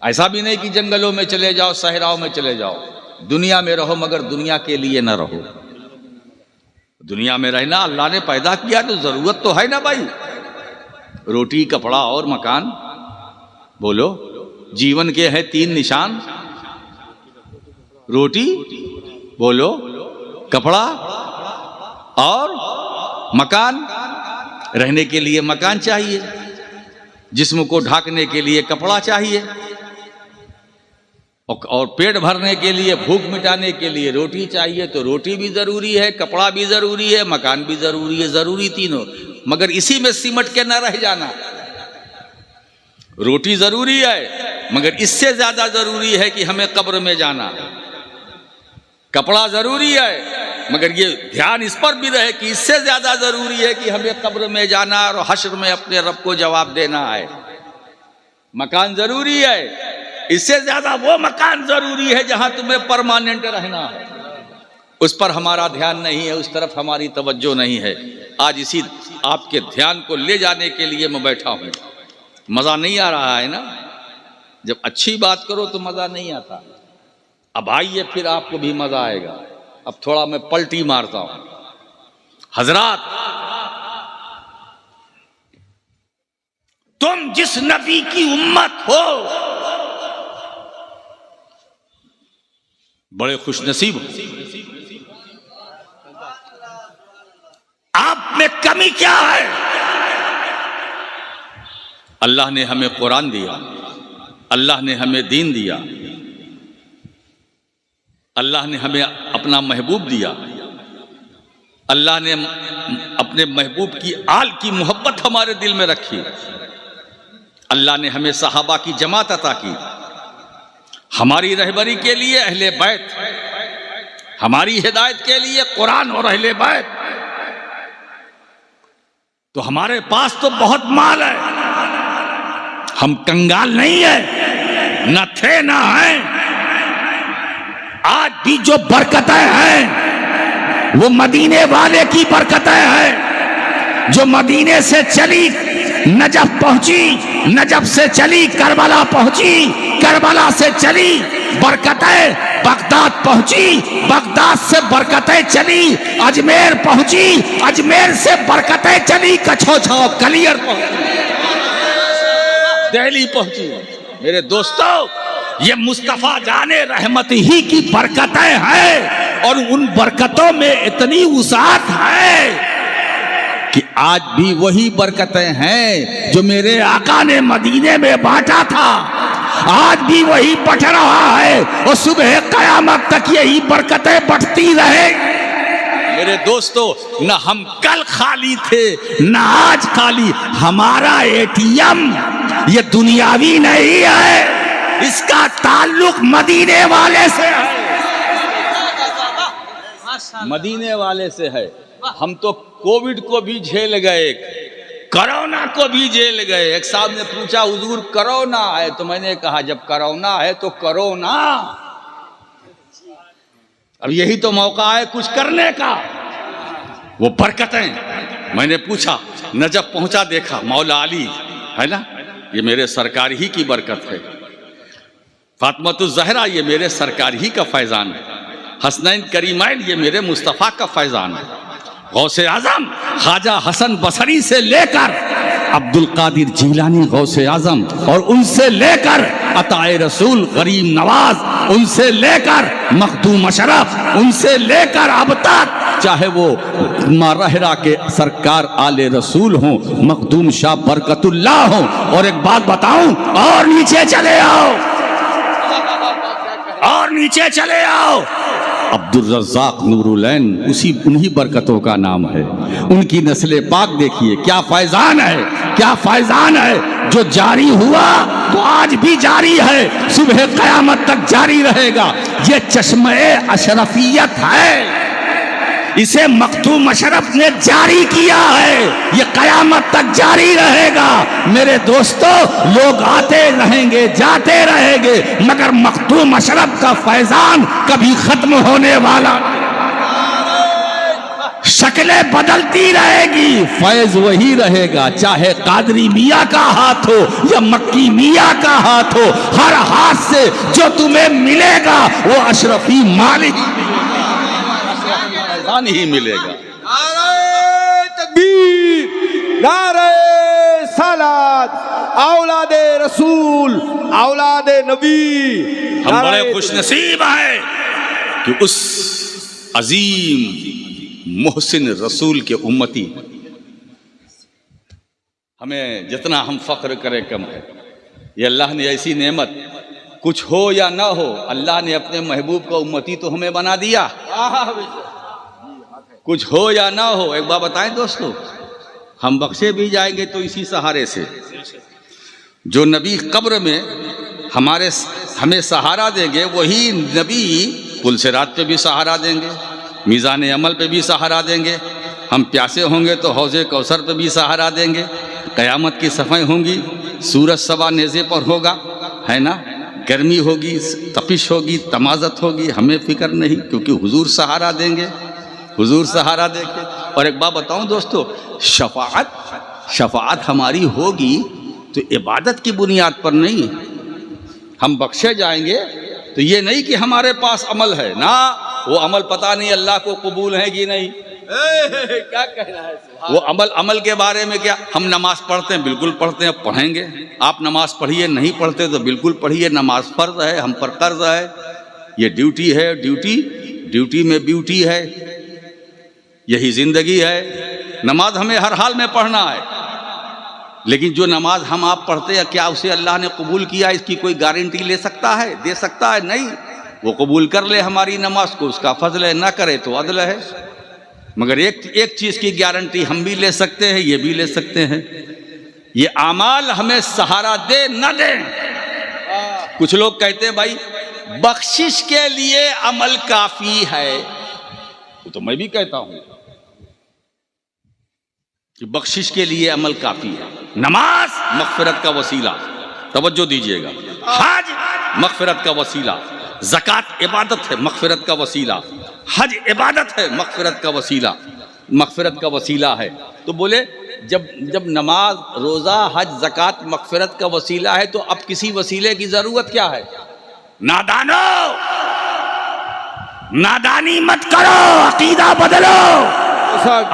ऐसा भी नहीं कि जंगलों में चले जाओ, सहराओं में चले जाओ। दुनिया में रहो मगर दुनिया के लिए ना रहो। दुनिया में रहना अल्लाह ने पैदा किया तो जरूरत तो है ना भाई, रोटी, कपड़ा और मकान। बोलो, जीवन के हैं 3 निशान, रोटी, बोलो, कपड़ा और मकान। रहने के लिए मकान चाहिए, जिस्म को ढकने के लिए कपड़ा चाहिए, और पेट भरने के लिए, भूख मिटाने के लिए रोटी चाहिए। तो रोटी भी जरूरी है, कपड़ा भी जरूरी है, मकान भी जरूरी है, जरूरी तीनों। मगर इसी में सिमट के ना रह जाना। रोटी जरूरी है मगर इससे ज्यादा जरूरी है कि हमें कब्र में जाना। कपड़ा जरूरी है मगर ये ध्यान इस पर भी रहे कि इससे ज्यादा जरूरी है कि हमें कब्र में जाना और हश्र में अपने रब को जवाब देना है। मकान जरूरी है इससे ज्यादा वो मकान जरूरी है जहां तुम्हें परमानेंट रहना है। उस पर हमारा ध्यान नहीं है, उस तरफ हमारी तवज्जो नहीं है। आज इसी आपके ध्यान को ले जाने के लिए मैं बैठा हूं। मजा नहीं आ रहा है ना? जब अच्छी बात करो तो मजा नहीं आता। अब आइए फिर आपको भी मजा आएगा। अब थोड़ा मैं पलटी मारता हूं। हजरात, तुम जिस नबी की उम्मत हो बड़े खुशनसीब हो। आप में कमी क्या है? अल्लाह ने हमें कुरान दिया, अल्लाह ने हमें दीन दिया, अल्लाह ने हमें अपना महबूब दिया, अल्लाह ने अपने महबूब की आल की मोहब्बत हमारे दिल में रखी, अल्लाह ने हमें सहाबा की जमात अता की, हमारी रहबरी के लिए अहले बैत, हमारी हिदायत के लिए कुरान और अहले बैत। तो हमारे पास तो बहुत माल है, हम कंगाल नहीं है, न थे ना हैं। आज भी जो बरकतें हैं वो मदीने वाले की बरकतें हैं, जो मदीने से चली नजफ पहुंची, नजफ से चली करबला पहुंची, करबला से चली बरकतें बगदाद पहुंची, बगदाद से बरकतें चली अजमेर पहुंची, अजमेर से बरकतें चली कछोछाव कलियर पहुंची, दिल्ली पहुंची। मेरे दोस्तों, ये मुस्तफा जाने रहमत ही की बरकतें हैं और उन बरकतों में इतनी वुसाअत है कि आज भी वही बरकतें हैं जो मेरे आका ने मदीने में बांटा था, आज भी वही बट रहा है और सुबह कयामत तक यही बरकतें बढ़ती रहे। मेरे दोस्तों, न हम कल खाली थे न आज खाली। हमारा एटीएम ये दुनियावी नहीं है, इसका ताल्लुक मदीने वाले से है, मदीने वाले से है। हम तो कोविड को भी झेल गए, कोरोना को भी झेल गए। एक साहब ने पूछा, हुजूर कोरोना है? तो मैंने कहा, जब कोरोना है तो करो ना, अब यही तो मौका है कुछ करने का। वो बरकतें, मैंने पूछा, नजफ पहुंचा, देखा मौला अली है ना, ये मेरे सरकार ही की बरकत है। फातिमातुज ज़हरा ये मेरे सरकार ही का फैजान है। हसनैन करीमैन ये मेरे मुस्तफ़ा का फैजान है। गौसे आजम ख्वाजा हसन बसरी से लेकर अब्दुल कादिर जिलानी गौसे आजम, और उनसे लेकर अताए रसूल गरीब नवाज, उनसे लेकर मखदूम अशरफ, उनसे लेकर अब तक चाहे वो मारहरा के सरकार आले रसूल हों, मखदूम शाह बरकतुल्लाह हों। और एक बात बताऊं, और नीचे चले आओ, और नीचे चले आओ, अब्दुल रज़्ज़ाक़ नूरुलैन उन्हीं बरकतों का नाम है। उनकी नस्ल पाक देखिए, क्या फैजान है, क्या फैजान है, जो जारी हुआ तो आज भी जारी है, सुबह क़यामत तक जारी रहेगा। ये चश्मे अशरफियत है, इसे मखदूम अशरफ ने जारी किया है, ये क़यामत तक जारी रहेगा। मेरे दोस्तों, लोग आते रहेंगे जाते रहेंगे, मगर मखदूम अशरफ का फैजान कभी खत्म होने वाला। शक्लें बदलती रहेगी, फैज वही रहेगा, चाहे कादरी मियाँ का हाथ हो या मक्की मियाँ का हाथ हो, हर हाथ से जो तुम्हें मिलेगा वो अशरफी मालिक ही मिलेगा। नारे तकबीर, नारे सलात, औलादे रसूल, औलादे नबी। हम बड़े खुशनसीब हैं कि उस अजीम मोहसिन रसूल के उम्मती, हमें जितना हम फख्र करें कम है। ये अल्लाह ने ऐसी नेमत, कुछ हो या ना हो, अल्लाह ने अपने महबूब का उम्मती तो हमें बना दिया। कुछ हो या ना हो, एक बात बताएं दोस्तों, हम बख्शे भी जाएंगे तो इसी सहारे से। जो नबी कब्र में हमें सहारा देंगे, वही नबी पुलसिरात पे भी सहारा देंगे, मीज़ान अमल पे भी सहारा देंगे। हम प्यासे होंगे तो हौज़े कौसर पे भी सहारा देंगे। क़यामत की सफ़ाई होंगी, सूरज सवा नेज़े पर होगा, है ना, गर्मी होगी, तपिश होगी, तमाज़त होगी, हमें फिक्र नहीं, क्योंकि हुजूर सहारा देंगे, हुजूर सहारा देंगे। और एक बात बताऊं दोस्तों, शफाअत हमारी होगी तो इबादत की बुनियाद पर नहीं। हम बख्शे जाएंगे तो ये नहीं कि हमारे पास अमल है ना, वो अमल पता नहीं अल्लाह को कबूल है कि नहीं। क्या कहना है वो अमल के बारे में? क्या हम नमाज पढ़ते हैं? बिल्कुल पढ़ते हैं, पढ़ेंगे। आप नमाज पढ़िए, नहीं पढ़ते तो बिल्कुल पढ़िए। नमाज फर्ज है, हम पर कर्ज है, ये ड्यूटी है। ड्यूटी में ब्यूटी है, यही जिंदगी है। नमाज हमें हर हाल में पढ़ना है, लेकिन जो नमाज हम आप पढ़ते हैं, क्या उसे अल्लाह ने कबूल किया, इसकी कोई गारंटी ले सकता है, दे सकता है? नहीं। वो कबूल कर ले हमारी नमाज को, उसका फजल है, ना करे तो अदल है। मगर एक चीज़ की गारंटी हम भी ले सकते हैं, ये भी ले सकते हैं, ये आमाल हमें सहारा दे न दे। कुछ लोग कहते हैं भाई बख्शिश के लिए अमल काफी है, तो मैं भी कहता हूं कि बख्शिश के लिए अमल काफी है। नमाज मग़फ़िरत का वसीला, तवज्जो दीजिएगा। हज मग़फ़िरत का वसीला, ज़कात इबादत है, मग़फ़िरत का वसीला। हज इबादत है, मग़फ़िरत का वसीला, मग़फ़िरत का वसीला है। तो बोले जब नमाज, रोज़ा, हज, ज़कात मग़फ़िरत का वसीला है, तो अब किसी वसीले की ज़रूरत क्या है? नादानो, नादानी मत करो, अकीदा बदलो।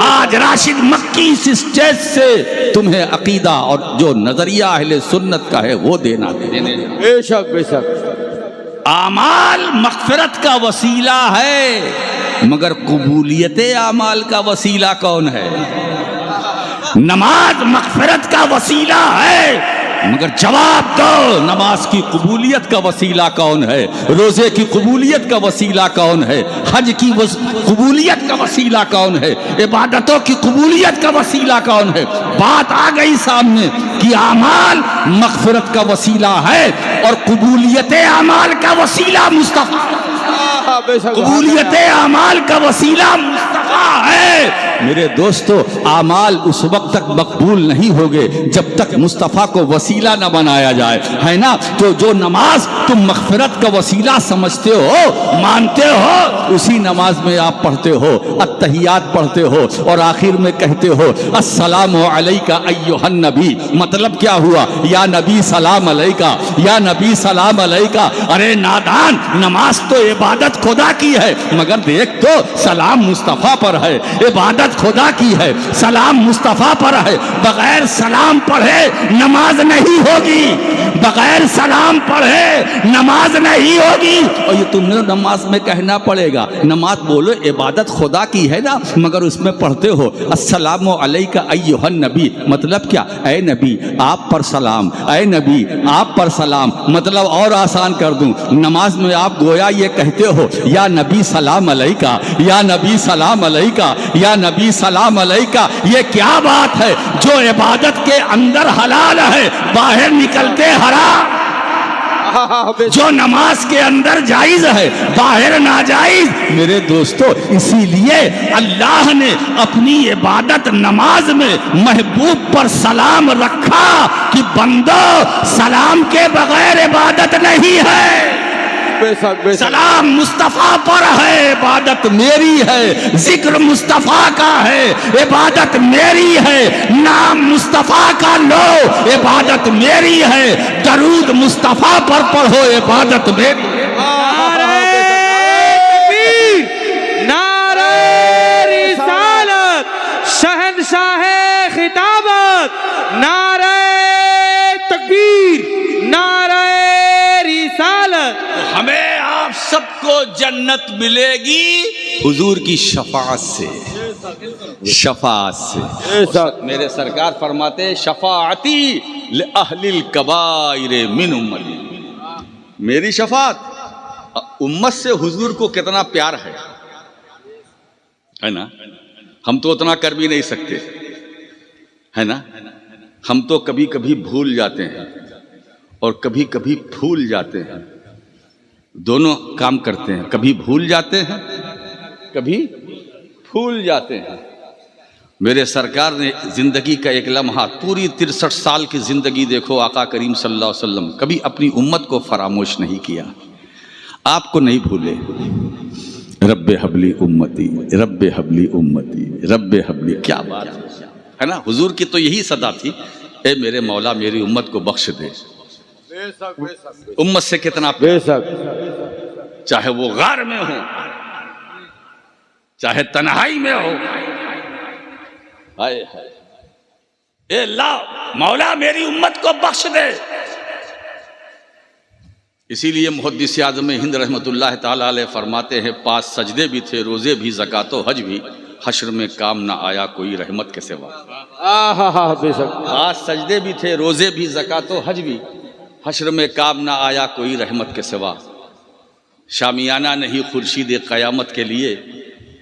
आज राशिद मक्की इस स्टेज से तुम्हें अकीदा और जो नजरिया अहले सुन्नत का है वो देना देने। बेशक बेशक। आमाल मग़फ़िरत का वसीला है, मगर कबूलियत आमाल का वसीला कौन है? नमाज मग़फ़िरत का वसीला है, मगर जवाब दो, नमाज की कबूलियत का वसीला कौन है? रोज़े की कबूलियत का वसीला कौन है? हज की कबूलियत का वसीला कौन है? इबादतों की कबूलियत का वसीला कौन है? बात आ गई सामने कि आमाल मग़फ़िरत का वसीला है और कबूलियत आमाल का वसीला मुस्तफ़ा, कबूलियत आमाल का वसीला मुस्तफ़ा है। मेरे दोस्तों, आमाल उस वक्त तक मकबूल नहीं होंगे जब तक मुस्तफ़ा को वसीला न बनाया जाए, है ना? तो जो नमाज तुम मग़फ़िरत का वसीला समझते हो, मानते हो, उसी नमाज में आप पढ़ते हो, अत्तहियात पढ़ते हो और आखिर में कहते हो अस्सलामु अलैका अय्युहन नबी। मतलब क्या हुआ? या नबी सलाम अलैका, या नबी सलाम अलैका। अरे नादान, नमाज तो इबादत खुदा की है, मगर देख तो सलाम मुस्तफ़ा पर है। इबादत खुदा की है, सलाम मुस्तफ़ा पर है। बगैर सलाम पढ़े नमाज नहीं होगी, बगैर सलाम पढ़े नमाज नहीं होगी। और ये तुमने नमाज में कहना पड़ेगा, नमाज बोलो इबादत खुदा की है ना, मगर उसमें पढ़ते हो अस्सलामु अलैका अय्युहन नबी। मतलब क्या? ऐ नबी आप पर सलाम, ऐ नबी आप पर सलाम। मतलब और आसान कर दूं, नमाज में आप गोया ये कहते हो या नबी सलाम अलैका, या नबी सलाम अलैका, या नबी सलाम अलैका। ये क्या बात है? जो इबादत के अंदर हलाल है, बाहर निकलते हराम। जो नमाज के अंदर जायज है, बाहर नाजायज। मेरे दोस्तों, इसीलिए अल्लाह ने अपनी इबादत नमाज में महबूब पर सलाम रखा कि बंदो, सलाम के बगैर इबादत नहीं है। सलाम मुस्तफ़ा पर है, इबादत मेरी है। जिक्र मुस्तफ़ा का है, इबादत मेरी है। नाम मुस्तफ़ा का लो, इबादत मेरी है। दरूद मुस्तफ़ा पर पढ़ो, इबादत मेरी। नारे रिसालत, शहंशाहे खिताबत, नारे तकबीर, नारे रिसालत। हमें आप सबको जन्नत मिलेगी हुजूर की शफाअत से, शफाअत से। मेरे सरकार फरमाते शफाअती ले अहलिल कबाइर मिन उम्मती। मेरी शफाअत उम्मत से हुजूर को कितना प्यार है ना? हम तो उतना कर भी नहीं सकते, है ना? हम तो कभी कभी भूल जाते हैं और कभी कभी भूल जाते हैं। दोनों काम करते हैं, कभी भूल जाते हैं, कभी भूल जाते हैं। मेरे सरकार ने जिंदगी का एक लम्हा, पूरी 63 साल की जिंदगी देखो, आका करीम सल्लल्लाहु अलैहि वसल्लम कभी अपनी उम्मत को फरामोश नहीं किया, आपको नहीं भूले। रब्बे हबली उम्मती, रब्बे हबली उम्मती, रब्बे हबली, क्या बात है ना। हुजूर की तो यही सदा थी, ए मेरे मौला मेरी उम्मत को बख्श दे। उम्मत से कितना बेशक, चाहे वो गार में हो, चाहे तन्हाई में हो, हाय हाय, ए अल्लाह मौला मेरी उम्मत को बख्श दे। इसीलिए मुहद्दिस आज़म हिंद रहमतुल्लाह ताला अलैह फरमाते हैं, 5 सजदे भी थे, रोजे भी, ज़कातो हज भी, हश्र में काम ना आया कोई रहमत के सिवा। बेशक 5 सजदे भी थे, रोजे भी, ज़कातो हज भी, हश्र में काम ना आया कोई रहमत के सिवा। शामियाना नहीं खुर्शीद क़यामत के लिए,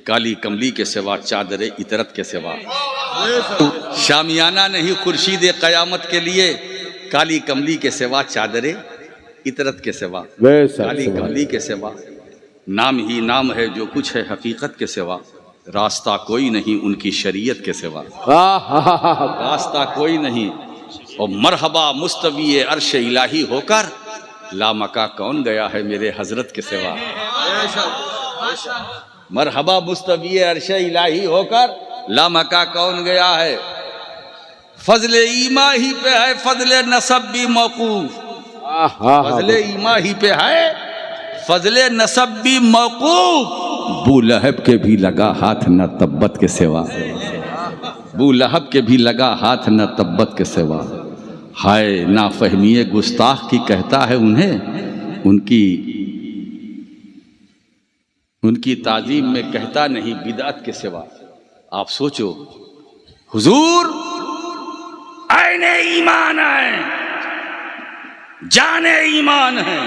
काली कमली के सिवा, चादर इतरत के सिवा। शामियाना नहीं खुर्शीद क़यामत के लिए, काली कमली के सिवा, चादर इतरत के सिवा, काली कमली के सिवा। नाम ही नाम है जो कुछ है हकीकत के सिवा, रास्ता कोई नहीं उनकी शरीयत के सिवा। रास्ता कोई नहीं। और मरहबा मुस्तवी अर्श इलाही होकर, लामका कौन गया है मेरे हजरत के सिवा। मरहबा मुस्तवी अर्श इलाही होकर, लामका कौन गया है। फजले ईमा ही पे है, फजले नसब भी मौकूफ। फजले ईमा ही पे है, फजले नसब भी मौकूफ। बू लहब के भी लगा हाथ न तब्बत के सिवा, बू लहब के भी लगा हाथ न तब्बत के सिवा। हाय नाफहमिए गुस्ताख की कहता है उन्हें, उनकी ताजीम में कहता नहीं बिदअत के सिवा। आप सोचो हुजूर आईने ईमान है, जाने ईमान है,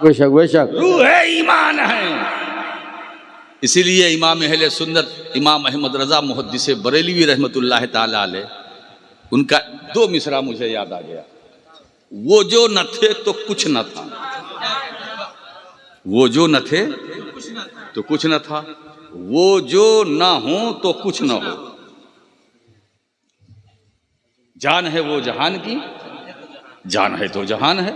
बेशक बेशक, रूह ईमान है। इसीलिए इमाम अहले सुन्नत इमाम अहमद रजा मुहद्दिस बरेलवी रहमतुल्लाह ताला अलैह, उनका 2 मिसरा मुझे याद आ गया। वो जो न थे तो कुछ न था, वो जो न थे तो कुछ न था, वो जो न हो तो कुछ न हो। जान है वो जहान की, जान है तो जहान है।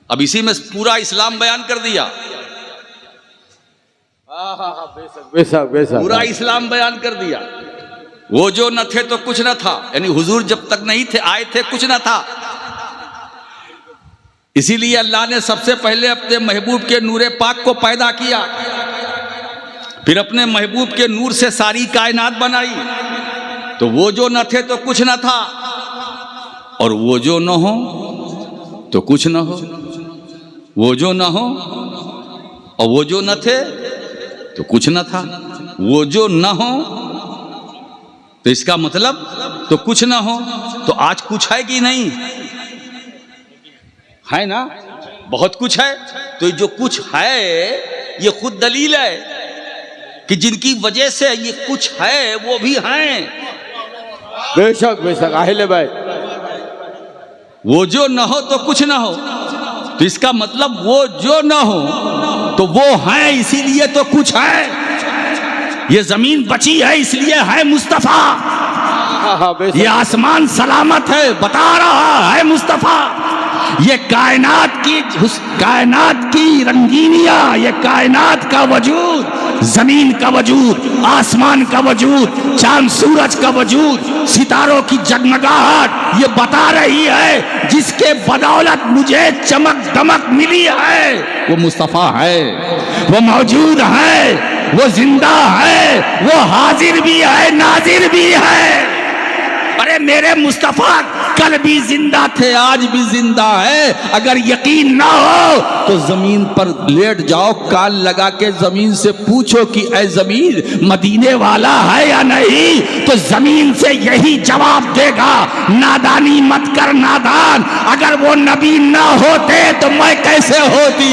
अब इसी में पूरा इस्लाम बयान कर दिया, बेशक बेशक, पूरा इस्लाम बयान कर दिया। वो जो न थे तो कुछ न था, यानी हुजूर जब तक नहीं थे, आए थे, कुछ न था। इसीलिए अल्लाह ने सबसे पहले अपने महबूब के नूरे पाक को पैदा किया, फिर अपने महबूब के नूर से सारी कायनात बनाई। तो वो जो न थे तो कुछ न था, और वो जो न हो तो कुछ न हो। वो जो न हो और वो जो न थे तो कुछ न था। वो जो न हो तो इसका मतलब तो कुछ न हो। तो आज कुछ है कि नहीं है ना, बहुत कुछ है। तो जो कुछ है ये खुद दलील है कि जिनकी वजह से ये कुछ है वो भी हैं। बेशक बेशक आहिले भाई, वो जो न हो तो कुछ न हो, तो इसका मतलब वो जो न हो तो वो है, इसीलिए तो कुछ है। ये जमीन बची है इसलिए है मुस्तफा, ये आसमान सलामत है बता रहा है मुस्तफा। ये कायनात की रंगीनियां, ये कायनात का वजूद, जमीन का वजूद, आसमान का वजूद, चांद सूरज का वजूद, सितारों की जगमगाहट ये बता रही है जिसके बदौलत मुझे चमक दमक मिली है वो मुस्तफा है, वो मौजूद है, वो जिंदा है, वो हाजिर भी है, नाजिर भी है। अरे मेरे मुस्तफा कल भी जिंदा थे, आज भी जिंदा है। अगर यकीन ना हो तो जमीन पर लेट जाओ, कान लगा के जमीन से पूछो कि ऐ जमीन मदीने वाला है या नहीं, तो जमीन से यही जवाब देगा। नादानी मत कर नादान, अगर वो नबी ना होते तो मैं कैसे होती।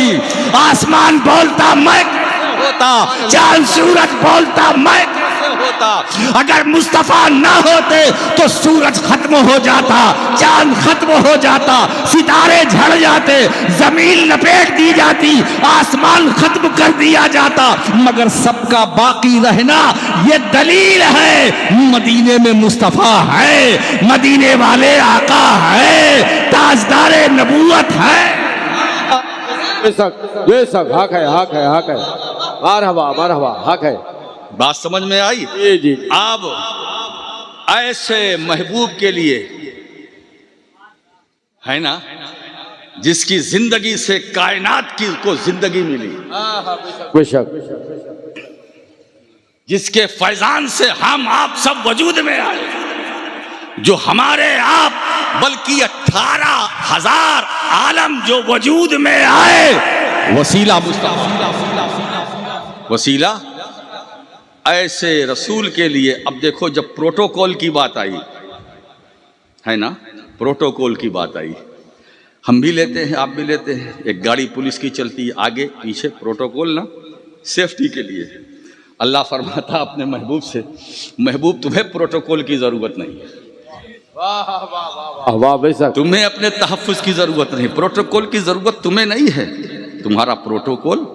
आसमान बोलता मैं कैसे होता, चांद सूरज बोलता मैं कैसे जाता। अगर मुस्तफा ना होते तो सूरज खत्म हो जाता, चांद खत्म हो जाता, सितारे झड़ जाते, जमीन लपेट दी जाती, आसमान खत्म कर दिया जाता। मगर सबका बाकी रहना ये दलील है मदीने में मुस्तफा है, मदीने वाले आका है, ताजदारे नबूवत है। बेशक बेशक, हक है हक है हक है। मरहबा हक है। बात समझ में आई? जी जी। अब ऐसे महबूब के लिए है ना, जिसकी जिंदगी से कायनात की को जिंदगी मिली, बेशक, जिसके फैजान से हम आप सब वजूद में आए, जो हमारे आप बल्कि 18,000 आलम जो वजूद में आए, वसीला मुस्तफा, वसीला ऐसे रसूल के लिए। अब देखो, जब प्रोटोकॉल की बात आई है ना, प्रोटोकॉल की बात आई, हम भी लेते हैं, आप भी लेते हैं। एक गाड़ी पुलिस की चलती है, आगे पीछे प्रोटोकॉल ना, सेफ्टी के लिए। अल्लाह फरमाता अपने महबूब से, महबूब तुम्हें प्रोटोकॉल की जरूरत नहीं है, वाह बेशक, तुम्हें अपने तहफ्फुज की जरूरत नहीं, प्रोटोकॉल की जरूरत तुम्हें नहीं है, तुम्हारा प्रोटोकॉल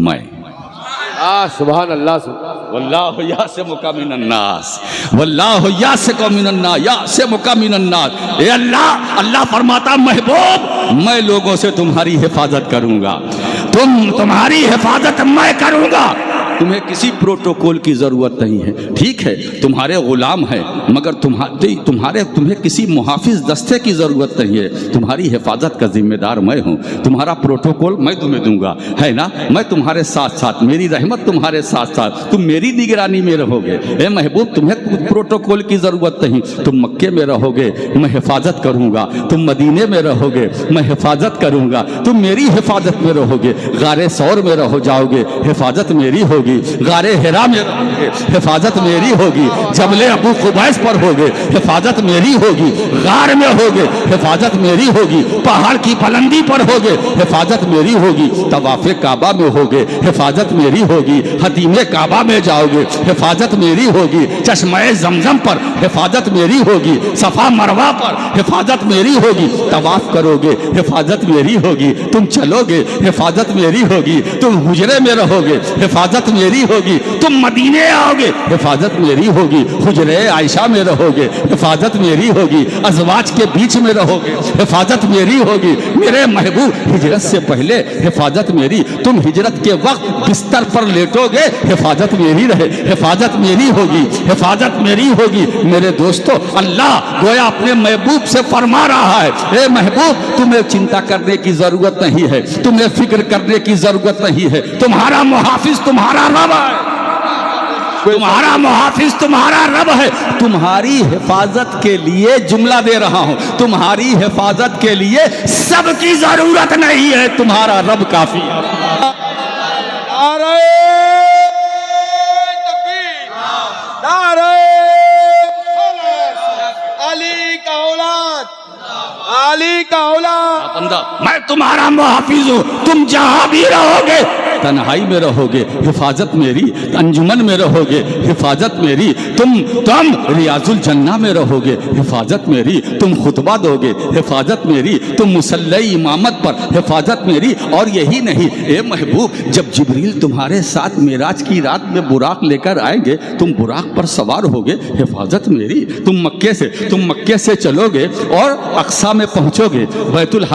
मैं। सुभान अल्लाह, वल्लाहु यासिमुका मिनन नास, वल्लाहु यासिमुका मिनन नास, यासिमुका मिनन नास। ए अल्लाह, अल्लाह फरमाता महबूब मैं लोगों से तुम्हारी हिफाजत करूंगा, तुम्हारी हिफाजत मैं करूंगा, तुम्हें किसी प्रोटोकॉल की जरूरत नहीं है। ठीक है, तुम्हारे गुलाम है, मगर तुम्हें किसी मुहाफिज दस्ते की जरूरत नहीं है, तुम्हारी हिफाजत का जिम्मेदार मैं हूँ, तुम्हारा प्रोटोकॉल मैं तुम्हें दूंगा, है ना, मैं तुम्हारे साथ साथ, मेरी रहमत तुम्हारे साथ साथ, तुम मेरी निगरानी में रहोगे। ए महबूब, तुम्हें प्रोटोकॉल की जरूरत नहीं, तुम मक्के में रहोगे, मैं हिफाजत करूंगा, तुम मदीने में रहोगे, मैं हिफाजत करूंगा, तुम मेरी हिफाजत में रहोगे, गारे सौर में रहो जाओगे, हिफाजत मेरी होगी, गारे हिरा में रहोगे, हिफाजत मेरी होगी, जबले अबू कुबैस पर होगे, हिफाजत मेरी होगी, गार में होगे, हिफाजत मेरी होगी, पहाड़ की बुलंदी पर होगे, हिफाजत मेरी होगी, तवाफे काबा में होगे, हिफाजत मेरी होगी, हतीमे काबा में जाओगे, हिफाजत मेरी होगी, चश्मे जमजम पर हिफाजत मेरी होगी, सफा मरवा पर हिफाजत मेरी होगी, तवाफ करोगे, हिफाजत मेरी होगी, तुम चलोगे, हिफाजत मेरी होगी, तुम हुजरे में रहोगे, हिफाजत मेरी होगी, तुम मदीने आओगे, हिफाजत मेरी होगी, हुजरे आयशा में रहोगे, हिफाजत मेरी होगी, अज़वाज के बीच में रहोगे, हिफाजत मेरी होगी, मेरे महबूब हिजरत से पहले हिफाजत मेरी, तुम हिजरत के वक्त बिस्तर पर लेटोगे, हिफाजत मेरी रहे, हिफाजत मेरी होगी, हिफाजत मेरी होगी। मेरे दोस्तों, अल्लाह गोया अपने महबूब से फरमा रहा है, ए महबूब तुम्हें चिंता करने की जरूरत नहीं है, तुम्हें फिक्र करने की जरूरत नहीं है, तुम्हारा मुहाफिज तुम्हारा रब है, तुम्हारा मुहाफिज तुम्हारा रब है, तुम्हारी हिफाजत के लिए जुमला दे रहा हूं, तुम्हारी हिफाजत के लिए सबकी जरूरत नहीं है, तुम्हारा रब काफी है। अली का औलाद, बंदा, मैं तुम्हारा मुहाफिज हूं, तुम जहां भी रहोगे, तन्हाई में रहोगे, हिफाजत मेरी, अंजुमन में रहोगे, हिफाजत मेरी, तुम रियाजुल जन्ना में रहोगे, हिफाजत मेरी, तुम खुतबा दोगे, हिफाजत मेरी, तुम मुसल्ले इमामत पर, हिफाजत मेरी। और यही नहीं, ए महबूब, जब जिब्रील तुम्हारे साथ मेराज की रात में बुराक लेकर आएंगे, तुम बुराक पर सवार होगे, हिफाजत मेरी, तुम मक्के से चलोगे और अक्सा में पहुंचोगे, बैतुल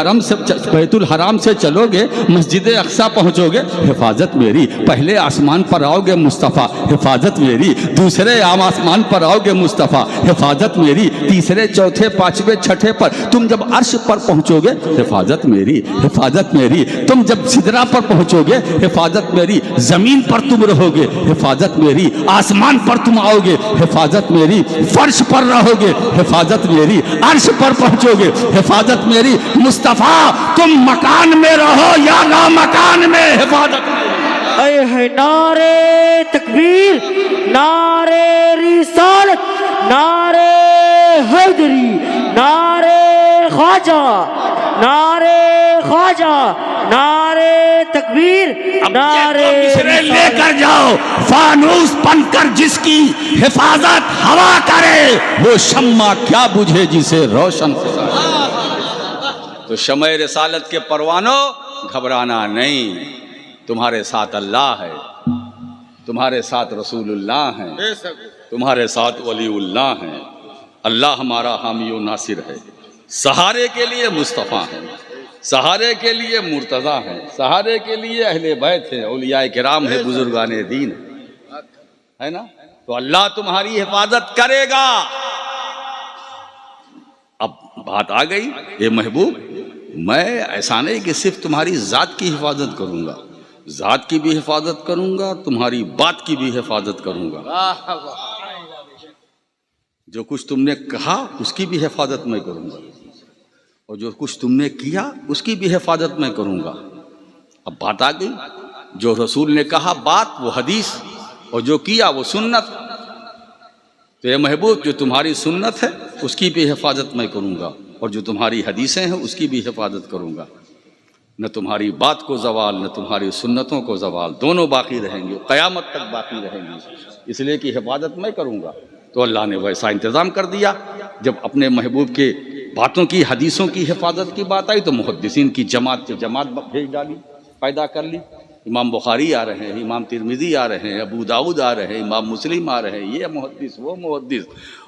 हराम से चलोगे, मस्जिद अक्सा पहुंचोगे, हिफाजत मेरी। पहले आसमान पर आओगे मुस्तफ़ा, हिफाजत मेरी, दूसरे आम आसमान पर आओगे मुस्तफ़ा, हिफाजत मेरी, तीसरे चौथे पांचवे छठे पर, तुम जब अर्श पर पहुंचोगे, हिफाजत मेरी, हिफाजत मेरी, तुम जब सिदरा पर पहुंचोगे, हिफाजत मेरी, जमीन पर तुम रहोगे, हिफाजत मेरी, आसमान पर तुम आओगे, हिफाजत मेरी, फर्श पर रहोगे, हिफाजत मेरी, अर्श पर पहुंचोगे, हिफाजत मेरी। मुस्तफ़ा तुम मकान में रहो या ना मकान में, हिफाजत है नारे तकबीर, नारे रिसालत, नारे हैदरी, नारे ख्वाजा, नारे ख्वाजा, नारे तकबीर, नारे मिसरे लेकर जाओ, फानूस बनकर जिसकी हिफाजत हवा करे, वो शम्मा क्या बुझे जिसे रोशन करे। तो शमए रिसालत के परवानों, घबराना नहीं, तुम्हारे साथ अल्लाह है, तुम्हारे साथ रसूलुल्लाह हैं, तुम्हारे साथ वलीउल्लाह हैं। अल्लाह हमारा हामी व नासिर है। सहारे के लिए मुस्तफ़ा हैं, सहारे के लिए मुर्तज़ा हैं, सहारे के लिए अहले बैत हैं, औलियाए किराम है, बुजुर्गाने दीन है ना। तो अल्लाह तुम्हारी हिफाजत करेगा। अब बात आ गई, ये महबूब, मैं ऐसा नहीं कि सिर्फ तुम्हारी ज़ात की हिफाजत करूँगा, ज़ात की भी हिफाजत करूँगा, तुम्हारी बात की भी हिफाजत करूँगा। जो कुछ तुमने कहा उसकी भी हिफाजत मैं करूँगा, और जो कुछ तुमने किया उसकी भी हिफाजत मैं करूँगा। अब बात आ गई, जो रसूल ने कहा बात वो हदीस, और जो किया वो सुन्नत। तो ये महबूब, जो तुम्हारी सुन्नत है उसकी भी हिफाजत मैं करूँगा, और जो तुम्हारी हदीसें हैं उसकी भी हिफाजत करूँगा। न तुम्हारी बात को जवाल, न तुम्हारी सुन्नतों को जवाल, दोनों बाकी रहेंगे, क़यामत तक बाकी रहेंगी, इसलिए कि हिफाजत मैं करूँगा। तो अल्लाह ने वैसा इंतज़ाम कर दिया। जब अपने महबूब के बातों की, हदीसों की हिफाजत की बात आई तो मुहद्दिसीन की जमात भेज डाली, पैदा कर ली। इमाम बुखारी आ रहे हैं, इमाम तिरमिज़ी आ रहे हैं, अबू दाऊद आ रहे हैं, इमाम मुस्लिम आ रहे हैं, ये मुहद्दिस वो मुहद्दिस।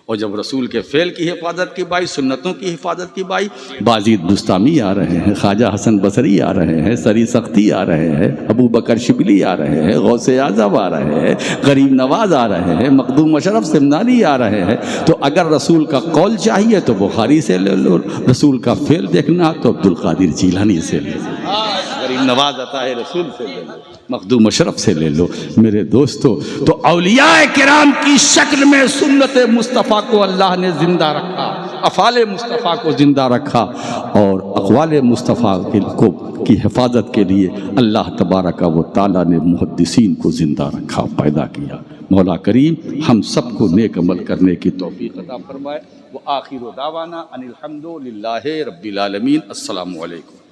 और जब रसूल के फ़ेल की हिफाजत की बाई, सुन्नतों की हिफाजत की बाई, बाज़ीद बुस्तामी आ रहे हैं, ख्वाजा हसन बसरी आ रहे हैं, सरी सख्ती आ रहे हैं, अबू बकर शिबली आ रहे हैं, गौसे आज़म आ रहे हैं, गरीब नवाज आ रहे हैं, मखदूम अशरफ सिमनानी आ रहे हैं। तो अगर रसूल का कौल चाहिए तो बुखारी से ले लो, रसूल का फ़ेल देखना तो अब्दुल कादिर जीलानी से ले लो, गरीब नवाज आता है रसूल से ले लो, मखदूम अशरफ से ले लो। मेरे दोस्तों, तो औलियाए किराम की शक्ल में सुन्नत मुस्तफ़ा को अल्लाह ने ज़िंदा रखा, अफ़ाले मुस्तफ़ा को ज़िंदा रखा, और अक़वाले मुस्तफ़ा की हिफाजत के लिए अल्लाह तबारक व तआला ने मुहद्दिसीन को ज़िंदा रखा, पैदा किया। मौला करीम हम सबको नेक अमल करने की तौफ़ीक़ अता फरमाए। व आखिर दावाना अनिल हम्दुलिल्लाहि रब्बिल आलमीन। अस्सलामु अलैकुम।